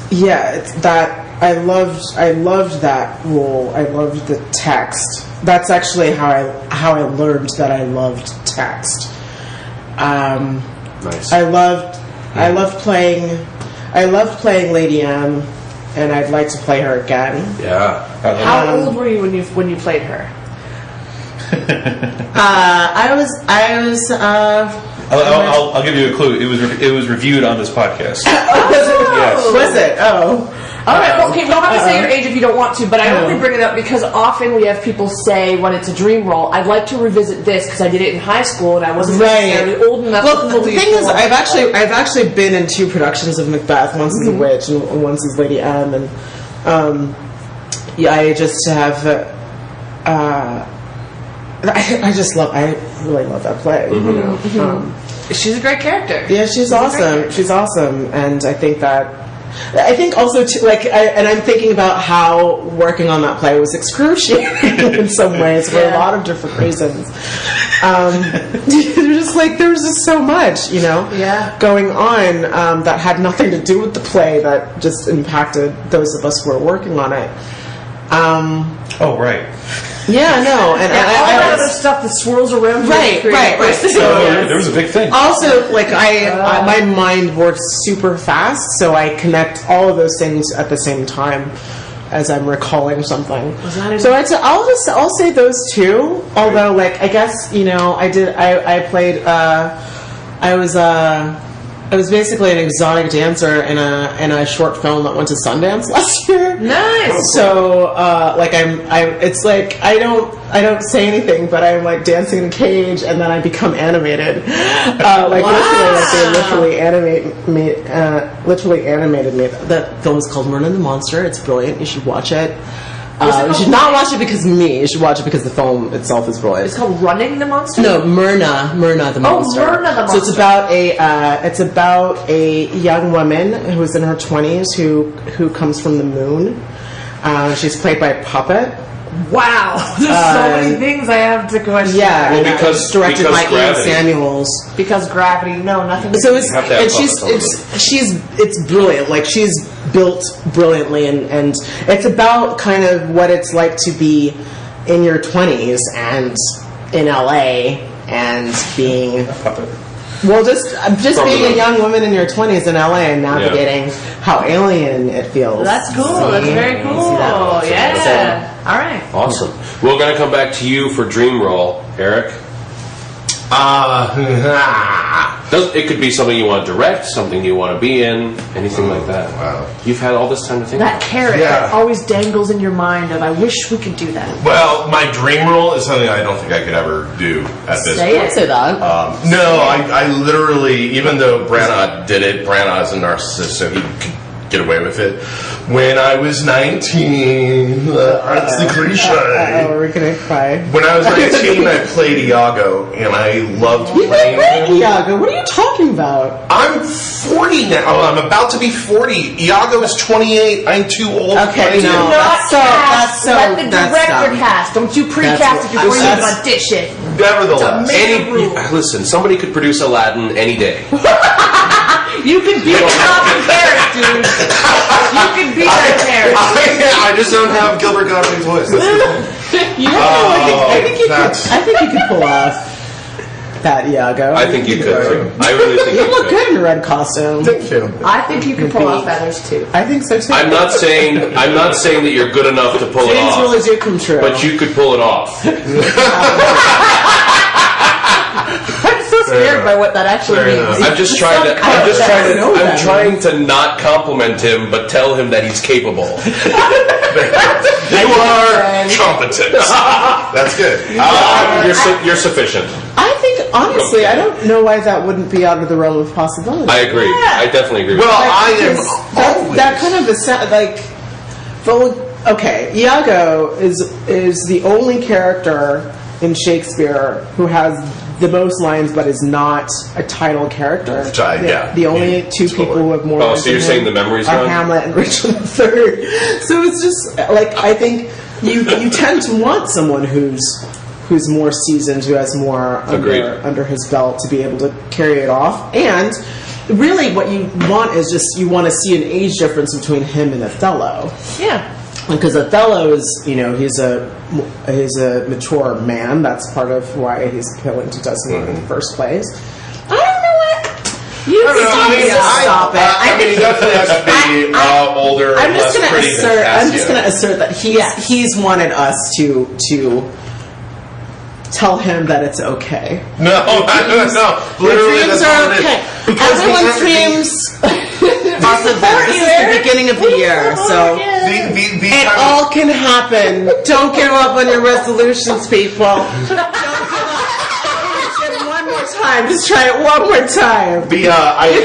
Speaker 7: yeah, it's that I loved that role. I loved the text. That's actually how I learned that I loved text.
Speaker 2: Nice.
Speaker 7: I loved playing Lady M, and I'd like to play her again.
Speaker 2: Yeah.
Speaker 5: How old were you when you played her?
Speaker 7: I was.
Speaker 3: I'll give you a clue. It was reviewed on this podcast.
Speaker 7: Yes. Was it? Oh.
Speaker 5: All right. Well, okay. We don't have to say your age if you don't want to, but I only bring it up because often we have people say when it's a dream role, "I'd like to revisit this because I did it in high school and I wasn't necessarily old enough."
Speaker 7: Well,
Speaker 5: to
Speaker 7: the thing is, I've actually been in 2 productions of Macbeth. Once as a witch and once as Lady M, and I just have. I really love that play. You know?
Speaker 5: She's a great character.
Speaker 7: Yeah, she's awesome. She's awesome, and I think also too, and I'm thinking about how working on that play was excruciating in some ways for a lot of different reasons. There was just so much, going on that had nothing to do with the play that just impacted those of us who were working on it.
Speaker 3: Oh, right.
Speaker 7: Yeah, no, and
Speaker 5: all that other stuff that swirls around.
Speaker 7: Right.
Speaker 3: So there was a big thing.
Speaker 7: Also, my mind works super fast, so I connect all of those things at the same time as I'm recalling something. So I'll say those 2. Although, I guess I was basically an exotic dancer in a short film that went to Sundance last year.
Speaker 5: Nice.
Speaker 7: So it's like I don't say anything, but I'm like dancing in a cage, and then I become animated. Literally animated me. That film is called Myrna the Monster. It's brilliant. You should watch it. You should not watch it because of me. You should watch it because the film itself is brilliant.
Speaker 5: It's called Running the Monster?
Speaker 7: No, Myrna the Monster.
Speaker 5: Oh, Myrna the Monster.
Speaker 7: So it's about a young woman who's in her 20s who comes from the moon. She's played by a puppet.
Speaker 5: Wow, there's so many things I have to question.
Speaker 7: Yeah,
Speaker 2: well, because
Speaker 7: directed by Ian
Speaker 2: gravity.
Speaker 7: Samuels.
Speaker 5: Because gravity, no, nothing.
Speaker 7: So it's brilliant. Like she's built brilliantly, and it's about kind of what it's like to be in your 20s and in LA and being
Speaker 3: A puppet.
Speaker 7: well, just being a young woman in your 20s in LA and navigating how alien it feels.
Speaker 5: That's cool. That's very cool. Yeah. All right.
Speaker 2: Awesome. We're going to come back to you for dream role, Eric. It could be something you want to direct, something you want to be in, anything like that.
Speaker 8: Wow.
Speaker 2: You've had all this time to think
Speaker 5: That
Speaker 2: about
Speaker 5: carrot that always dangles in your mind of, I wish we could do that.
Speaker 8: Well, my dream role is something I don't think I could ever do at this
Speaker 5: Say
Speaker 8: point.
Speaker 5: it.
Speaker 7: Say that.
Speaker 8: No, I literally, even though Branagh did it, Branagh's a narcissist, so he could get away with it. When I was 19, that's the cliche.
Speaker 7: We're gonna cry.
Speaker 8: When I was 19, I played Iago, and I loved
Speaker 7: You
Speaker 8: playing
Speaker 7: played
Speaker 8: him.
Speaker 7: Iago. What are you talking about?
Speaker 8: I'm 40 now. I'm about to be 40. Iago is 28. I'm too old.
Speaker 7: Okay,
Speaker 8: to play
Speaker 7: no.
Speaker 8: him.
Speaker 5: Let the director
Speaker 7: dumb.
Speaker 5: cast. Don't you pre-cast it before you even audition.
Speaker 8: Nevertheless,
Speaker 2: Listen, somebody could produce Aladdin any day.
Speaker 5: You can be Jonathan Harris, dude. You can be that Harris.
Speaker 8: I just don't have Gilbert Gottfried's voice. That's the thing.
Speaker 7: I think you could pull off that Iago.
Speaker 2: I think you could too. I really think
Speaker 7: You
Speaker 2: you
Speaker 7: look
Speaker 2: could.
Speaker 7: good in a red costume.
Speaker 8: Thank you.
Speaker 5: I think you can pull off feathers too.
Speaker 7: I think so too.
Speaker 2: I'm not saying that you're good enough to pull it
Speaker 7: Dreams
Speaker 2: off,
Speaker 7: really do come true.
Speaker 2: but you could pull it off.
Speaker 5: I'm so scared by what that actually means.
Speaker 2: I'm trying to not compliment him, but tell him that he's capable.
Speaker 8: You are competent. That's good.
Speaker 2: You're sufficient.
Speaker 7: I think, honestly, I don't know why that wouldn't be out of the realm of possibility.
Speaker 2: I agree. I definitely agree.
Speaker 8: Well, I am
Speaker 7: Because that kind of okay, Iago is the only character in Shakespeare who has the most lines but is not a title character. The only two people who have more
Speaker 2: Oh,
Speaker 7: lines
Speaker 2: so you're
Speaker 7: than
Speaker 2: saying
Speaker 7: him
Speaker 2: the memory's
Speaker 7: are
Speaker 2: gone?
Speaker 7: Hamlet and Richard III. So it's just like, I think you tend to want someone who's more seasoned, who has more under his belt to be able to carry it off. And really what you want is just, you want to see an age difference between him and Othello.
Speaker 5: Yeah.
Speaker 7: Because Othello is, he's a mature man. That's part of why he's appealing to Desmond in the first place. I don't know what. Stop it.
Speaker 8: I mean, he definitely has to be older and less pretty than
Speaker 7: I'm just going to
Speaker 8: Cassio.
Speaker 7: assert that he's wanted us to tell him that it's okay.
Speaker 8: No. Literally,
Speaker 7: Dreams
Speaker 8: that's all
Speaker 7: are
Speaker 8: it is.
Speaker 7: okay.
Speaker 8: Because
Speaker 7: Everyone's dreams are the best. This is the beginning of the year, so it all can happen. Don't give up on your resolutions, people. Don't give up. One more time. Just try it one more time. You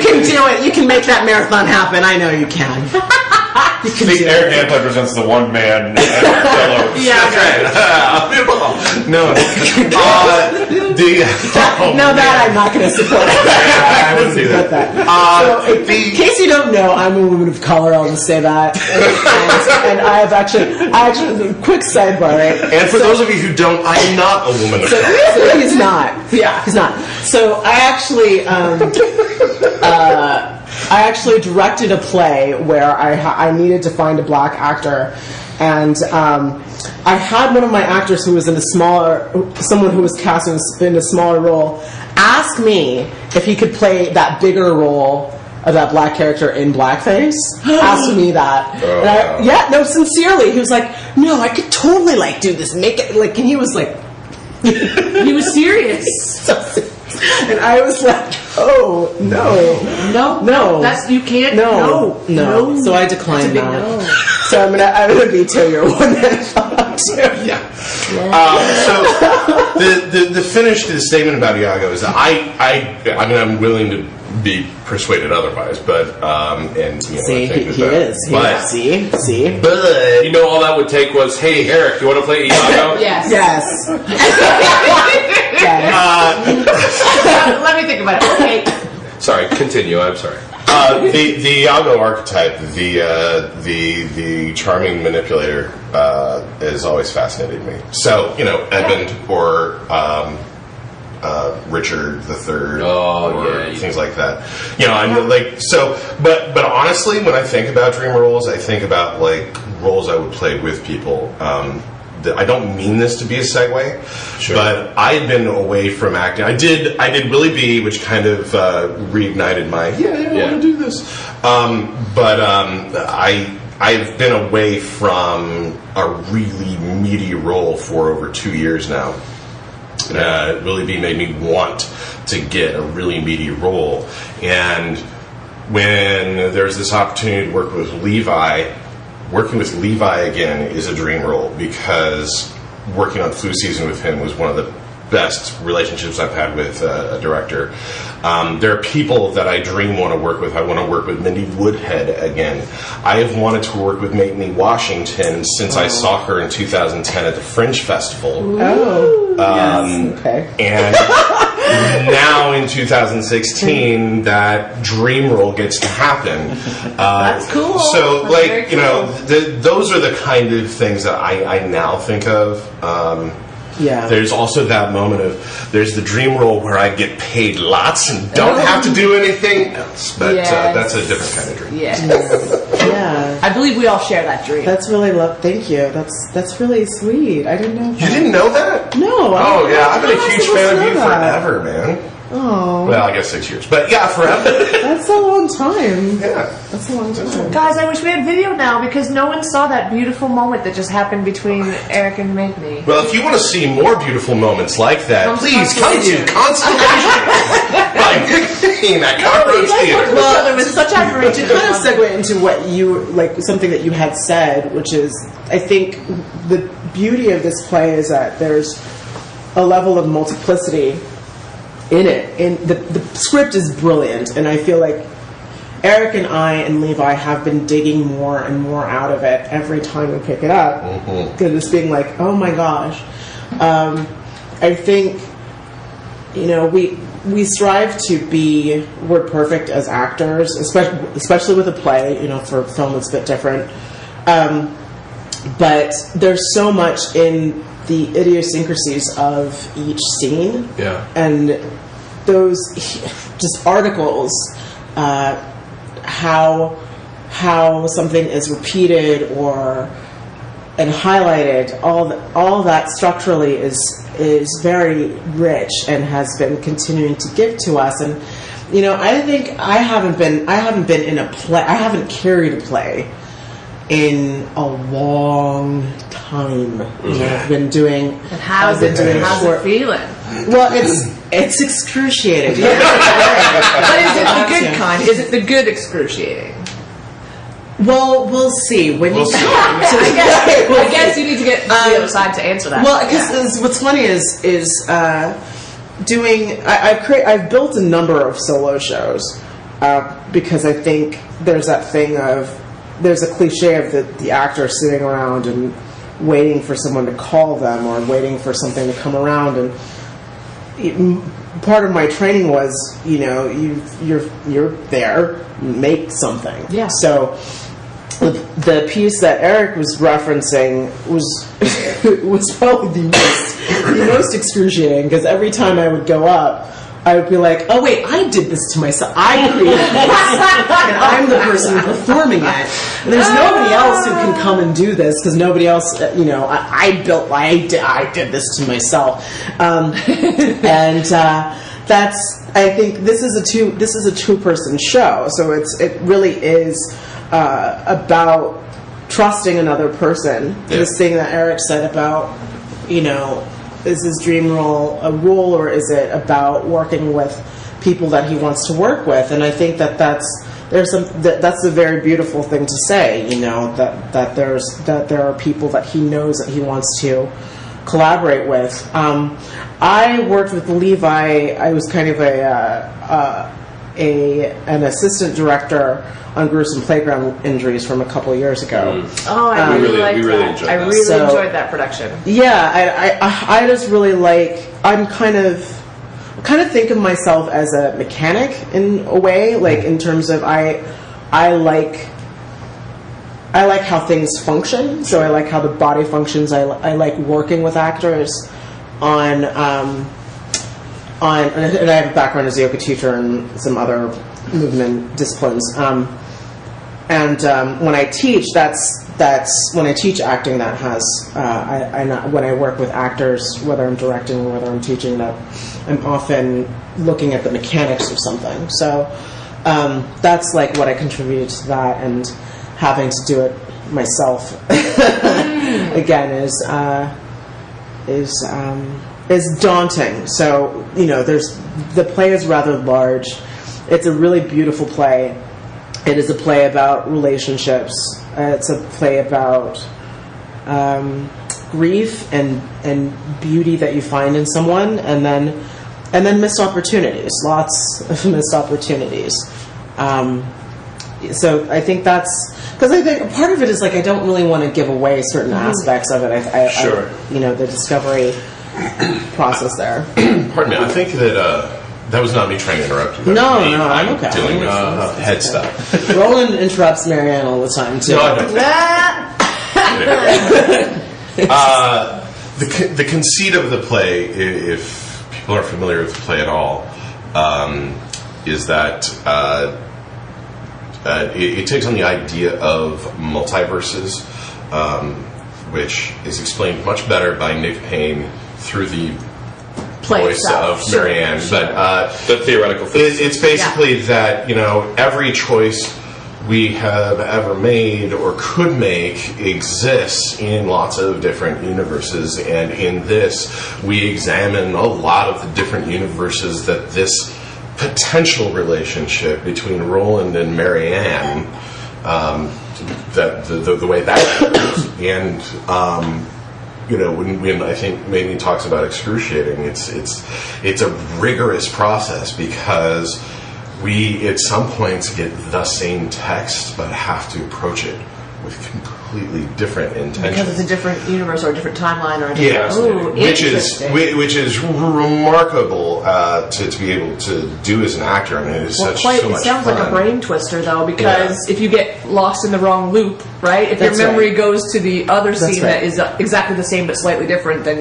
Speaker 7: can do it. You can make that marathon happen. I know you can. You can do
Speaker 3: Eric
Speaker 7: it.
Speaker 3: Hand represents the one man and Othello.
Speaker 7: Yeah.
Speaker 8: No.
Speaker 7: No, that I'm not going to support.
Speaker 8: I wouldn't do that.
Speaker 7: So, in case you don't know, I'm a woman of color. I'll just say that. And I have actually, quick sidebar, right?
Speaker 8: And for those of you who don't, I'm not a woman of color.
Speaker 7: So he's not. Yeah, he's not. So I actually directed a play where I needed to find a black actor, and I had one of my actors who was someone who was cast in a smaller role, ask me if he could play that bigger role of that black character in blackface. Asked me that. Sincerely, he was like, "No, I could totally do this. Make it and he was like,
Speaker 5: he was serious.
Speaker 7: And I was like, "Oh no,
Speaker 5: That's you can't.
Speaker 7: no." So I declined
Speaker 5: That's a big
Speaker 7: that.
Speaker 5: no.
Speaker 7: So I'm gonna veto your one that too.
Speaker 8: Yeah. So the finish to the statement about Iago is that I'm willing to be persuaded otherwise, but
Speaker 7: See, he is.
Speaker 8: But
Speaker 7: See.
Speaker 8: but
Speaker 2: You know, all that would take was, hey, Eric, you want to play Iago?
Speaker 5: Yes.
Speaker 7: Yes.
Speaker 5: Let me think about it. Okay.
Speaker 2: Sorry, continue. I'm sorry.
Speaker 8: the Iago archetype, the charming manipulator, has always fascinated me. So Edmund or Richard III, things like that. I'm but honestly, when I think about dream roles, I think about roles I would play with people. I don't mean this to be a segue, but I had been away from acting. I did Willie B, which kind of reignited my I want to do this. I've been away from a really meaty role for over 2 years now. Willie B made me want to get a really meaty role, and when there's this opportunity to work with Levi. Working with Levi again is a dream role because working on Flu Season with him was one of the best relationships I've had with a director. There are people that I dream want to work with. I want to work with Mindy Woodhead again. I have wanted to work with Mamie Washington since I saw her in 2010 at the Fringe Festival.
Speaker 7: Yes. Okay.
Speaker 8: And now in 2016, that dream role gets to happen.
Speaker 5: That's cool.
Speaker 8: So,
Speaker 5: That's
Speaker 8: like,
Speaker 5: very
Speaker 8: you know,
Speaker 5: cool.
Speaker 8: those are the kind of things that I now think of.
Speaker 7: Yeah.
Speaker 8: There's also that moment of, there's the dream role where I get paid lots and don't have to do anything else. But
Speaker 5: Yes.
Speaker 8: that's a different kind of dream.
Speaker 5: Yes.
Speaker 7: Yeah.
Speaker 5: I believe we all share that dream.
Speaker 7: That's really thank you. That's really sweet. I didn't know that.
Speaker 8: You didn't know that?
Speaker 7: No.
Speaker 8: Oh, yeah. I've been a huge fan of you
Speaker 7: that.
Speaker 8: forever, man.
Speaker 7: Oh.
Speaker 8: Well, I guess 6 years. But yeah, forever.
Speaker 7: That's a long time.
Speaker 8: Yeah.
Speaker 7: That's a long time.
Speaker 5: Guys, I wish we had video now because no one saw that beautiful moment that just happened between Eric and Magni.
Speaker 8: Well, if you want to see more beautiful moments like that,
Speaker 5: Come to
Speaker 8: please come to
Speaker 5: Constellations.
Speaker 8: Constellations by Nick Payne at Cockroach Theatre.
Speaker 5: Well, with such admiration.
Speaker 7: To kind of segue into what you, like, something that you had said, which is, I think the beauty of this play is that there's a level of multiplicity in it. And the script is brilliant, and I feel like Eric and I and Levi have been digging more and more out of it every time we pick it up. Because it's being like, oh my gosh. I think, you know, we strive to be word perfect as actors, especially with a play. You know, for film it's a bit different. But there's so much in the idiosyncrasies of each scene.
Speaker 2: Yeah.
Speaker 7: And those just articles, how something is repeated and highlighted, all that structurally is very rich and has been continuing to give to us. And you know, I think I haven't been in a play. I haven't carried a play in a long time. You know, I've been doing.
Speaker 5: And how's it feeling?
Speaker 7: Well, it's excruciating.
Speaker 5: But is it the good kind? Is it the good excruciating?
Speaker 7: Well, we'll see. When you
Speaker 5: I guess you need to get to the other side to answer that.
Speaker 7: Well, because what's funny is doing. I've built a number of solo shows because I think there's that thing of there's a cliche of the actor sitting around and waiting for someone to call them or waiting for something to come around. And part of my training was, you know, you're there, make something.
Speaker 5: Yeah.
Speaker 7: So the piece that Eric was referencing was probably the most excruciating, because every time I would go up, I would be like, oh wait, I did this to myself. I created this, and I'm the person performing it. And there's nobody else who can come and do this, because nobody else, you know, I did this to myself. And that's, I think this is a two-person show, so it really is about trusting another person.
Speaker 2: Yeah.
Speaker 7: This thing that Eric said about, you know, is his dream role a role, or is it about working with people that he wants to work with? And I think that's a very beautiful thing to say, you know, that there are people that he knows that he wants to collaborate with. I worked with Levi. I was kind of an assistant director on gruesome playground injuries from a couple of years ago.
Speaker 5: Oh, I
Speaker 2: we
Speaker 5: really
Speaker 2: really
Speaker 5: liked that.
Speaker 2: enjoyed
Speaker 5: I
Speaker 2: that.
Speaker 5: really enjoyed that production.
Speaker 7: Yeah, I just really like. I kind of think of myself as a mechanic in a way, like in terms of I like how things function. So I like how the body functions. I like working with actors on, and I have a background as a yoga teacher and some other movement disciplines. And when I teach, that's when I teach acting. That has when I work with actors, whether I'm directing or whether I'm teaching, that I'm often looking at the mechanics of something. So that's like what I contributed to that, and having to do it myself again is daunting. So you know, the play is rather large. It's a really beautiful play. It is a play about relationships. It's a play about grief and beauty that you find in someone, and then missed opportunities, lots of missed opportunities. So I think that's because I think part of it is like I don't really want to give away certain aspects of it.
Speaker 2: Sure.
Speaker 7: The discovery process there.
Speaker 8: Pardon me. I think that was not me trying to interrupt you.
Speaker 7: No,
Speaker 8: Me,
Speaker 7: I'm okay.
Speaker 8: Dealing with head stuff.
Speaker 7: Roland interrupts Marianne all the time too.
Speaker 8: No, I don't. The conceit of the play, if people are familiar with the play at all, is that it takes on the idea of multiverses, which is explained much better by Nick Payne through the voice of Marianne.
Speaker 5: Sure.
Speaker 8: But
Speaker 2: The theoretical physics.
Speaker 8: it's basically that every choice we have ever made or could make exists in lots of different universes, and in this we examine a lot of the different universes that this potential relationship between Roland and Marianne, that the way that goes. And when I think Megan talks about excruciating, it's a rigorous process because we at some points get the same text but have to approach it with completely different intentions.
Speaker 5: Because it's a different universe or a different timeline or a
Speaker 8: Yeah,
Speaker 5: different...
Speaker 8: which is remarkable to be able to do as an actor. I mean, it's so much fun.
Speaker 5: It sounds like a brain twister, though, because if you get lost in the wrong loop, right? If your memory goes to the other scene that is exactly the same but slightly different, then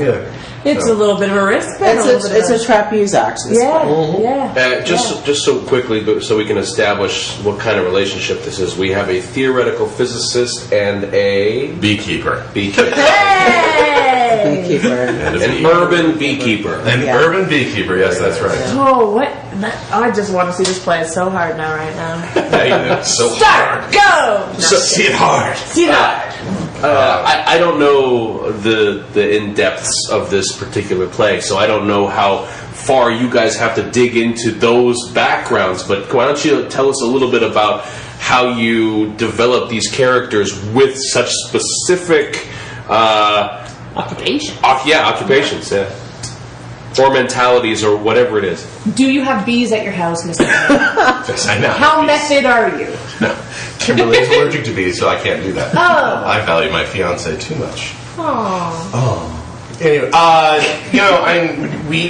Speaker 5: it's a little bit of a risk.
Speaker 7: It's a trapeze act.
Speaker 2: Just so quickly, so we can establish what kind of relationship this is. We have a theoretical physicist and a
Speaker 8: beekeeper.
Speaker 5: Hey!
Speaker 7: Beekeeper.
Speaker 2: An urban beekeeper.
Speaker 8: Urban beekeeper, yes, that's right.
Speaker 5: Oh, what? I just want to see this play so hard now, right now.
Speaker 8: So
Speaker 5: Start! Go! No,
Speaker 8: see it hard.
Speaker 5: See it hard.
Speaker 2: I don't know the in-depths of this particular play, so I don't know how far you guys have to dig into those backgrounds, but why don't you tell us a little bit about how you develop these characters with such specific
Speaker 5: Occupation.
Speaker 8: Occupations,
Speaker 2: or mentalities, or whatever it is.
Speaker 5: Do you have bees at your house, Mr.
Speaker 8: Yes, I know.
Speaker 5: How method are you?
Speaker 8: No. Kimberly's allergic to bees, so I can't do that.
Speaker 5: Oh.
Speaker 8: I value my fiance too much.
Speaker 5: Oh.
Speaker 8: Anyway,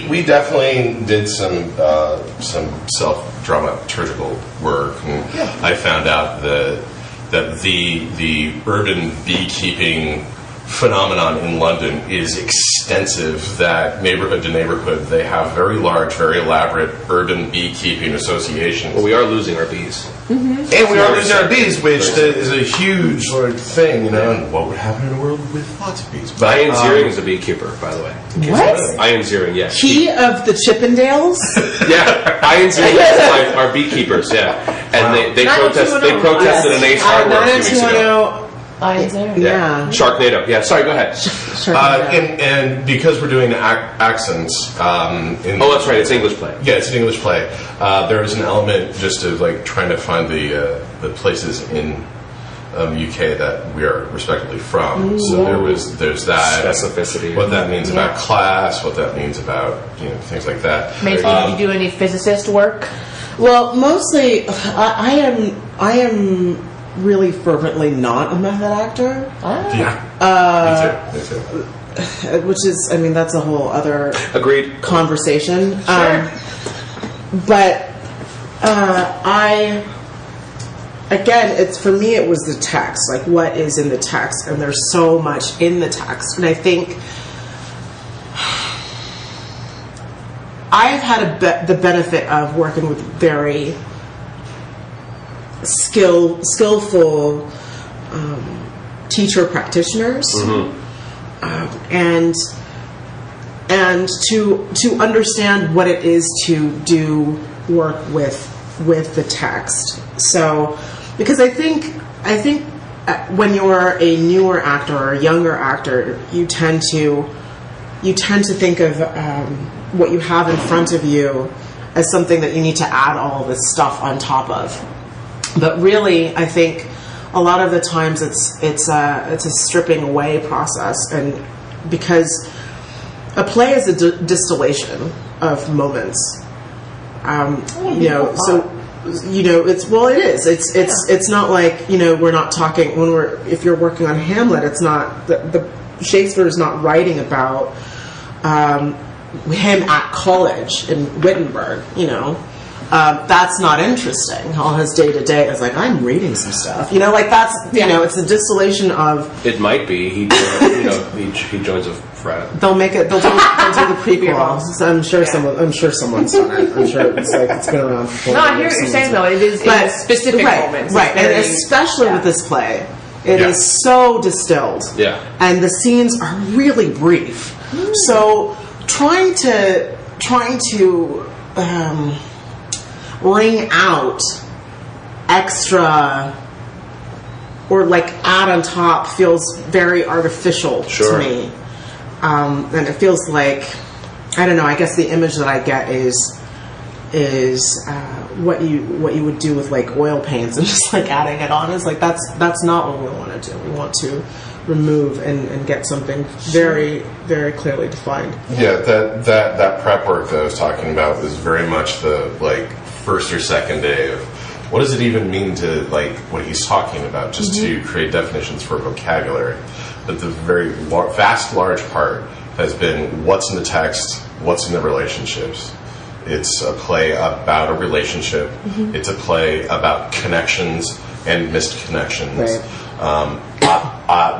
Speaker 8: we definitely did some self-dramaturgical work, and I found out that the urban beekeeping phenomenon in London is extensive, that neighborhood to neighborhood they have very large, very elaborate urban beekeeping associations.
Speaker 2: Well, we are losing our bees.
Speaker 5: Mm-hmm.
Speaker 8: And we are losing our bees, which is a huge thing, and what would happen in a world with lots of bees? But
Speaker 2: Ian Ziering is a beekeeper, by the way.
Speaker 7: What?
Speaker 2: Ian Ziering, yes.
Speaker 7: He of the Chippendales?
Speaker 2: Yeah, Ian Ziering is our beekeepers, and they protested an Ace Hardware a few weeks ago.
Speaker 7: Yeah.
Speaker 2: Sharknado. Yeah, sorry, go ahead.
Speaker 8: And because we're doing accents,
Speaker 2: that's right. It's English play.
Speaker 8: Yeah, it's an English play. There is an element just of trying to find the places in UK that we are respectively from. So there's that
Speaker 2: specificity.
Speaker 8: What that means about class, what that means about things like that.
Speaker 5: Mason, did you do any physicist work?
Speaker 7: Well, mostly I am really fervently not a method actor.
Speaker 8: Me too.
Speaker 7: Which is, that's a whole other conversation.
Speaker 5: Sure.
Speaker 7: But for me, it was the text. Like, what is in the text? And there's so much in the text. And I think I've had the benefit of working with very skillful teacher practitioners, and to understand what it is to do work with the text. So, because I think when you're a newer actor or a younger actor, you tend to think of what you have in front of you as something that you need to add all this stuff on top of. But really, I think a lot of the times it's a stripping away process, and because a play is a distillation of moments. So it is. It's not like, we're not talking if you're working on Hamlet. It's not the Shakespeare is not writing about him at college in Wittenberg. That's not interesting. All his day to day is like, I'm reading some stuff. That's it's a distillation of.
Speaker 2: It might be he joins a frat.
Speaker 7: They'll make it. They'll do the prequel. So I'm sure someone's done it. I'm sure it's been around for.
Speaker 5: No, I hear what you're saying though. It is specific moments,
Speaker 7: right? And especially with this play, it is so distilled.
Speaker 2: Yeah.
Speaker 7: And the scenes are really brief. So trying to ring out extra or like add on top feels very artificial to me. And it feels like, I don't know, I guess the image that I get is what you would do with like oil paints and just like adding it on. It's like that's not what we want to do. We want to remove and get something very, very clearly defined.
Speaker 8: Yeah, that prep work that I was talking about was very much the like first or second day of what does it even mean to like what he's talking about, just to create definitions for vocabulary. But the very large part has been what's in the text, what's in the relationships. It's a play about a relationship. It's a play about connections and missed connections. Right.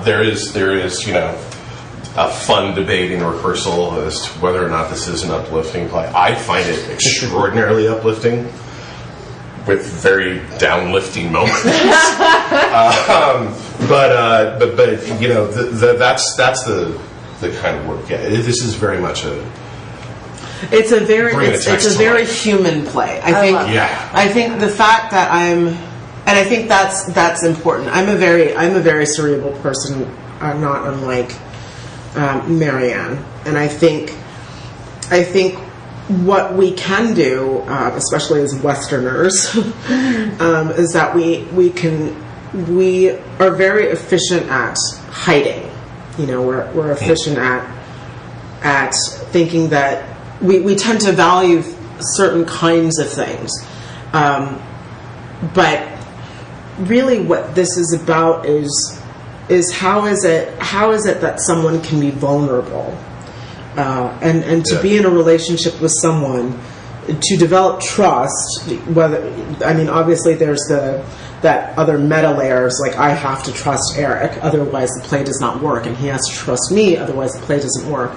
Speaker 8: There is a fun debate and rehearsal as to whether or not this is an uplifting play. I find it extraordinarily uplifting, with very downlifting moments. But that's the kind of work. Yeah, this is very much
Speaker 7: It's a very human play. I think the fact that I think that's important. I'm a very cerebral person, not unlike Marianne, and I think what we can do, especially as Westerners, is that we are very efficient at hiding. We're efficient at thinking that we tend to value certain kinds of things, but really what this is about is how is it that someone can be vulnerable, and to be in a relationship with someone, to develop trust. Obviously there's that other meta layers, like I have to trust Eric, otherwise the play does not work, and he has to trust me, otherwise the play doesn't work.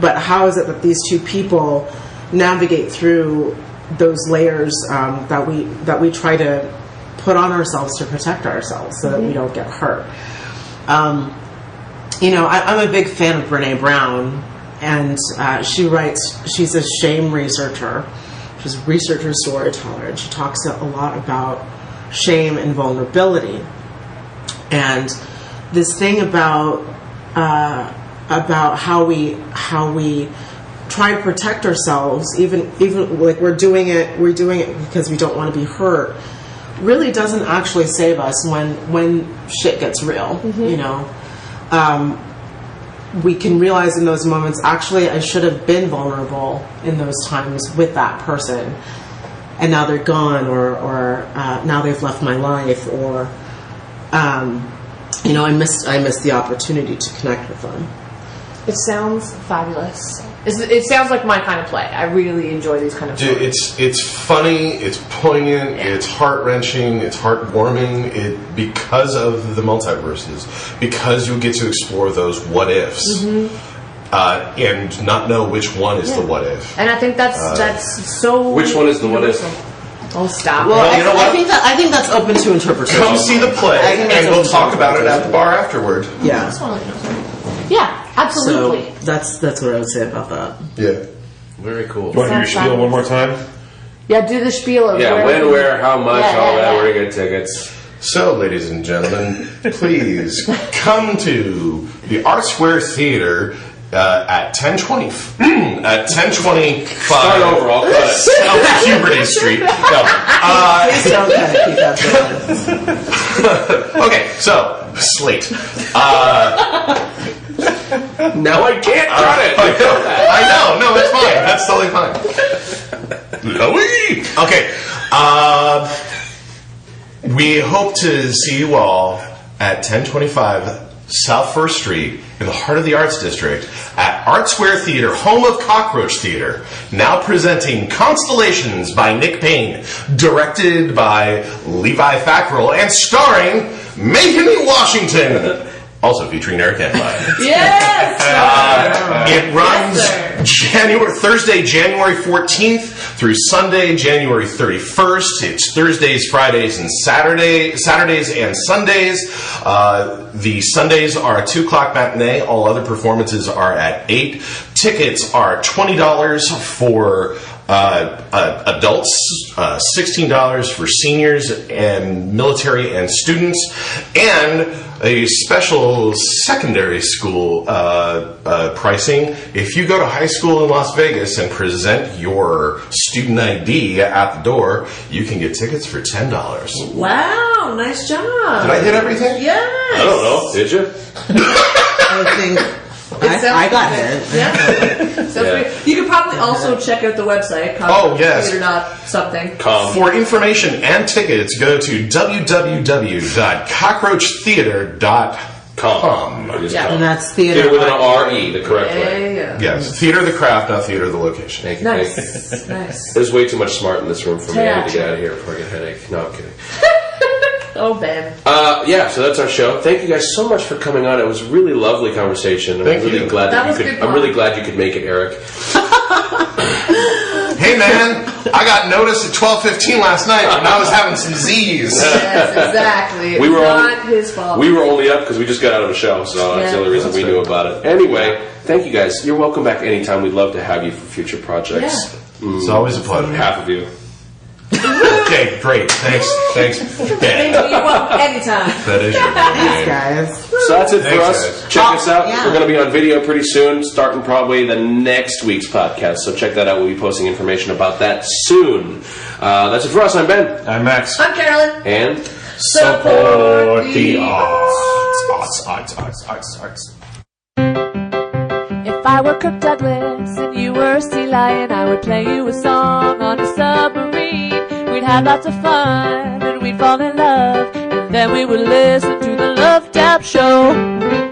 Speaker 7: But how is it that these two people navigate through those layers that we try to put on ourselves to protect ourselves so that we don't get hurt? I'm a big fan of Brené Brown, and she's a shame researcher. She's a researcher storyteller, and she talks a lot about shame and vulnerability. And this thing about how we try to protect ourselves, even like we're doing it because we don't want to be hurt, really doesn't actually save us when shit gets real. We can realize in those moments, actually I should have been vulnerable in those times with that person, and now they're gone, or now they've left my life, or I missed the opportunity to connect with them.
Speaker 5: It sounds fabulous. It sounds like my kind of play. I really enjoy these kind of plays.
Speaker 8: It's funny, it's poignant, it's heart-wrenching, it's heartwarming, because of the multiverses, because you get to explore those what-ifs, and not know which one is the what-if.
Speaker 5: And I think that's so...
Speaker 2: Which one is the what-if?
Speaker 5: Oh, stop.
Speaker 7: Well, you know what? I think that's open to interpretation.
Speaker 8: Come see the play, and we'll talk about it at the bar afterward.
Speaker 7: Yeah.
Speaker 5: Yeah, absolutely.
Speaker 7: So that's what I would say about that.
Speaker 8: Yeah.
Speaker 2: Very cool.
Speaker 3: Do you want to do your spiel one more time?
Speaker 5: Yeah, do the spiel of
Speaker 2: where, how much, all that, where to get tickets.
Speaker 8: So, ladies and gentlemen, please come to the Art Square Theatre at 10:25.
Speaker 2: Start over, I'll cut it.
Speaker 8: South Puberty Street.
Speaker 7: Please don't cut it. Keep that.
Speaker 8: Okay, so slate.
Speaker 2: Now I can't cut it.
Speaker 8: I know. No, it's fine. That's totally fine. Louis. Okay. We hope to see you all at 1025 South 1st Street in the heart of the Arts District at Art Square Theatre, home of Cockroach Theatre. Now presenting Constellations by Nick Payne, directed by Levi Fackrell, and starring Macon Washington. Also featuring Eric Empire.
Speaker 5: Yes!
Speaker 8: It runs Thursday, January 14th through Sunday, January 31st. It's Thursdays, Fridays, and Saturdays and Sundays. The Sundays are a 2 o'clock matinee. All other performances are at 8. Tickets are $20 for adults, $16 for seniors and military and students, and a special secondary school pricing. If you go to high school in Las Vegas and present your student ID at the door, you can get tickets for $10.
Speaker 5: Wow, nice job.
Speaker 8: Did I hit everything?
Speaker 5: Yes.
Speaker 2: I don't know. Did you?
Speaker 7: I think I got it.
Speaker 5: Yeah. So you can probably also check out the website.
Speaker 8: Oh, yes.
Speaker 5: Something.
Speaker 8: For information and tickets, go to www.cockroachtheater.com.
Speaker 5: Yeah.
Speaker 7: And that's theater.
Speaker 2: Theater with an R-E, the correct way.
Speaker 5: Yeah.
Speaker 8: Yes, theater the craft, not theater the location.
Speaker 2: Thank you.
Speaker 5: Nice.
Speaker 2: Thank you.
Speaker 5: Nice.
Speaker 2: There's way too much smart in this room for me. I need to get out of here before I get a headache. No, I'm kidding.
Speaker 5: Oh, Ben.
Speaker 2: Yeah, so that's our show. Thank you guys so much for coming on. It was a really lovely conversation.
Speaker 8: Thank
Speaker 2: I'm really
Speaker 8: you.
Speaker 2: glad
Speaker 5: That
Speaker 2: that
Speaker 5: was
Speaker 2: you
Speaker 5: good
Speaker 2: could. I'm
Speaker 5: fun.
Speaker 2: really glad you could make it, Eric.
Speaker 8: Hey man, I got notice at 12:15 last night when I was having some Z's.
Speaker 5: Yes, exactly. It's not his fault.
Speaker 2: We were only up because we just got out of a show, so that's the only reason we knew about it. Anyway, thank you guys. You're welcome back anytime. We'd love to have you for future projects.
Speaker 8: It's always a pleasure.
Speaker 2: Half of you.
Speaker 8: Okay, great. Thanks, Ben.
Speaker 5: You're welcome anytime.
Speaker 8: That is your
Speaker 7: Thanks,
Speaker 8: name.
Speaker 7: guys.
Speaker 2: So that's it for
Speaker 8: Thanks,
Speaker 2: us.
Speaker 8: guys.
Speaker 2: Check us out.
Speaker 7: yeah.
Speaker 2: We're going to be on video pretty soon, starting probably the next week's podcast. So check that out. We'll be posting information about that soon. That's it for us. I'm Ben.
Speaker 3: I'm Max.
Speaker 5: I'm Carolyn.
Speaker 2: And
Speaker 5: Support the
Speaker 3: Arts.
Speaker 4: If I were Kirk Douglas and you were a sea lion, I would play you a song on a submarine. We'd have lots of fun and we'd fall in love, and then we would listen to the Love Tap Show.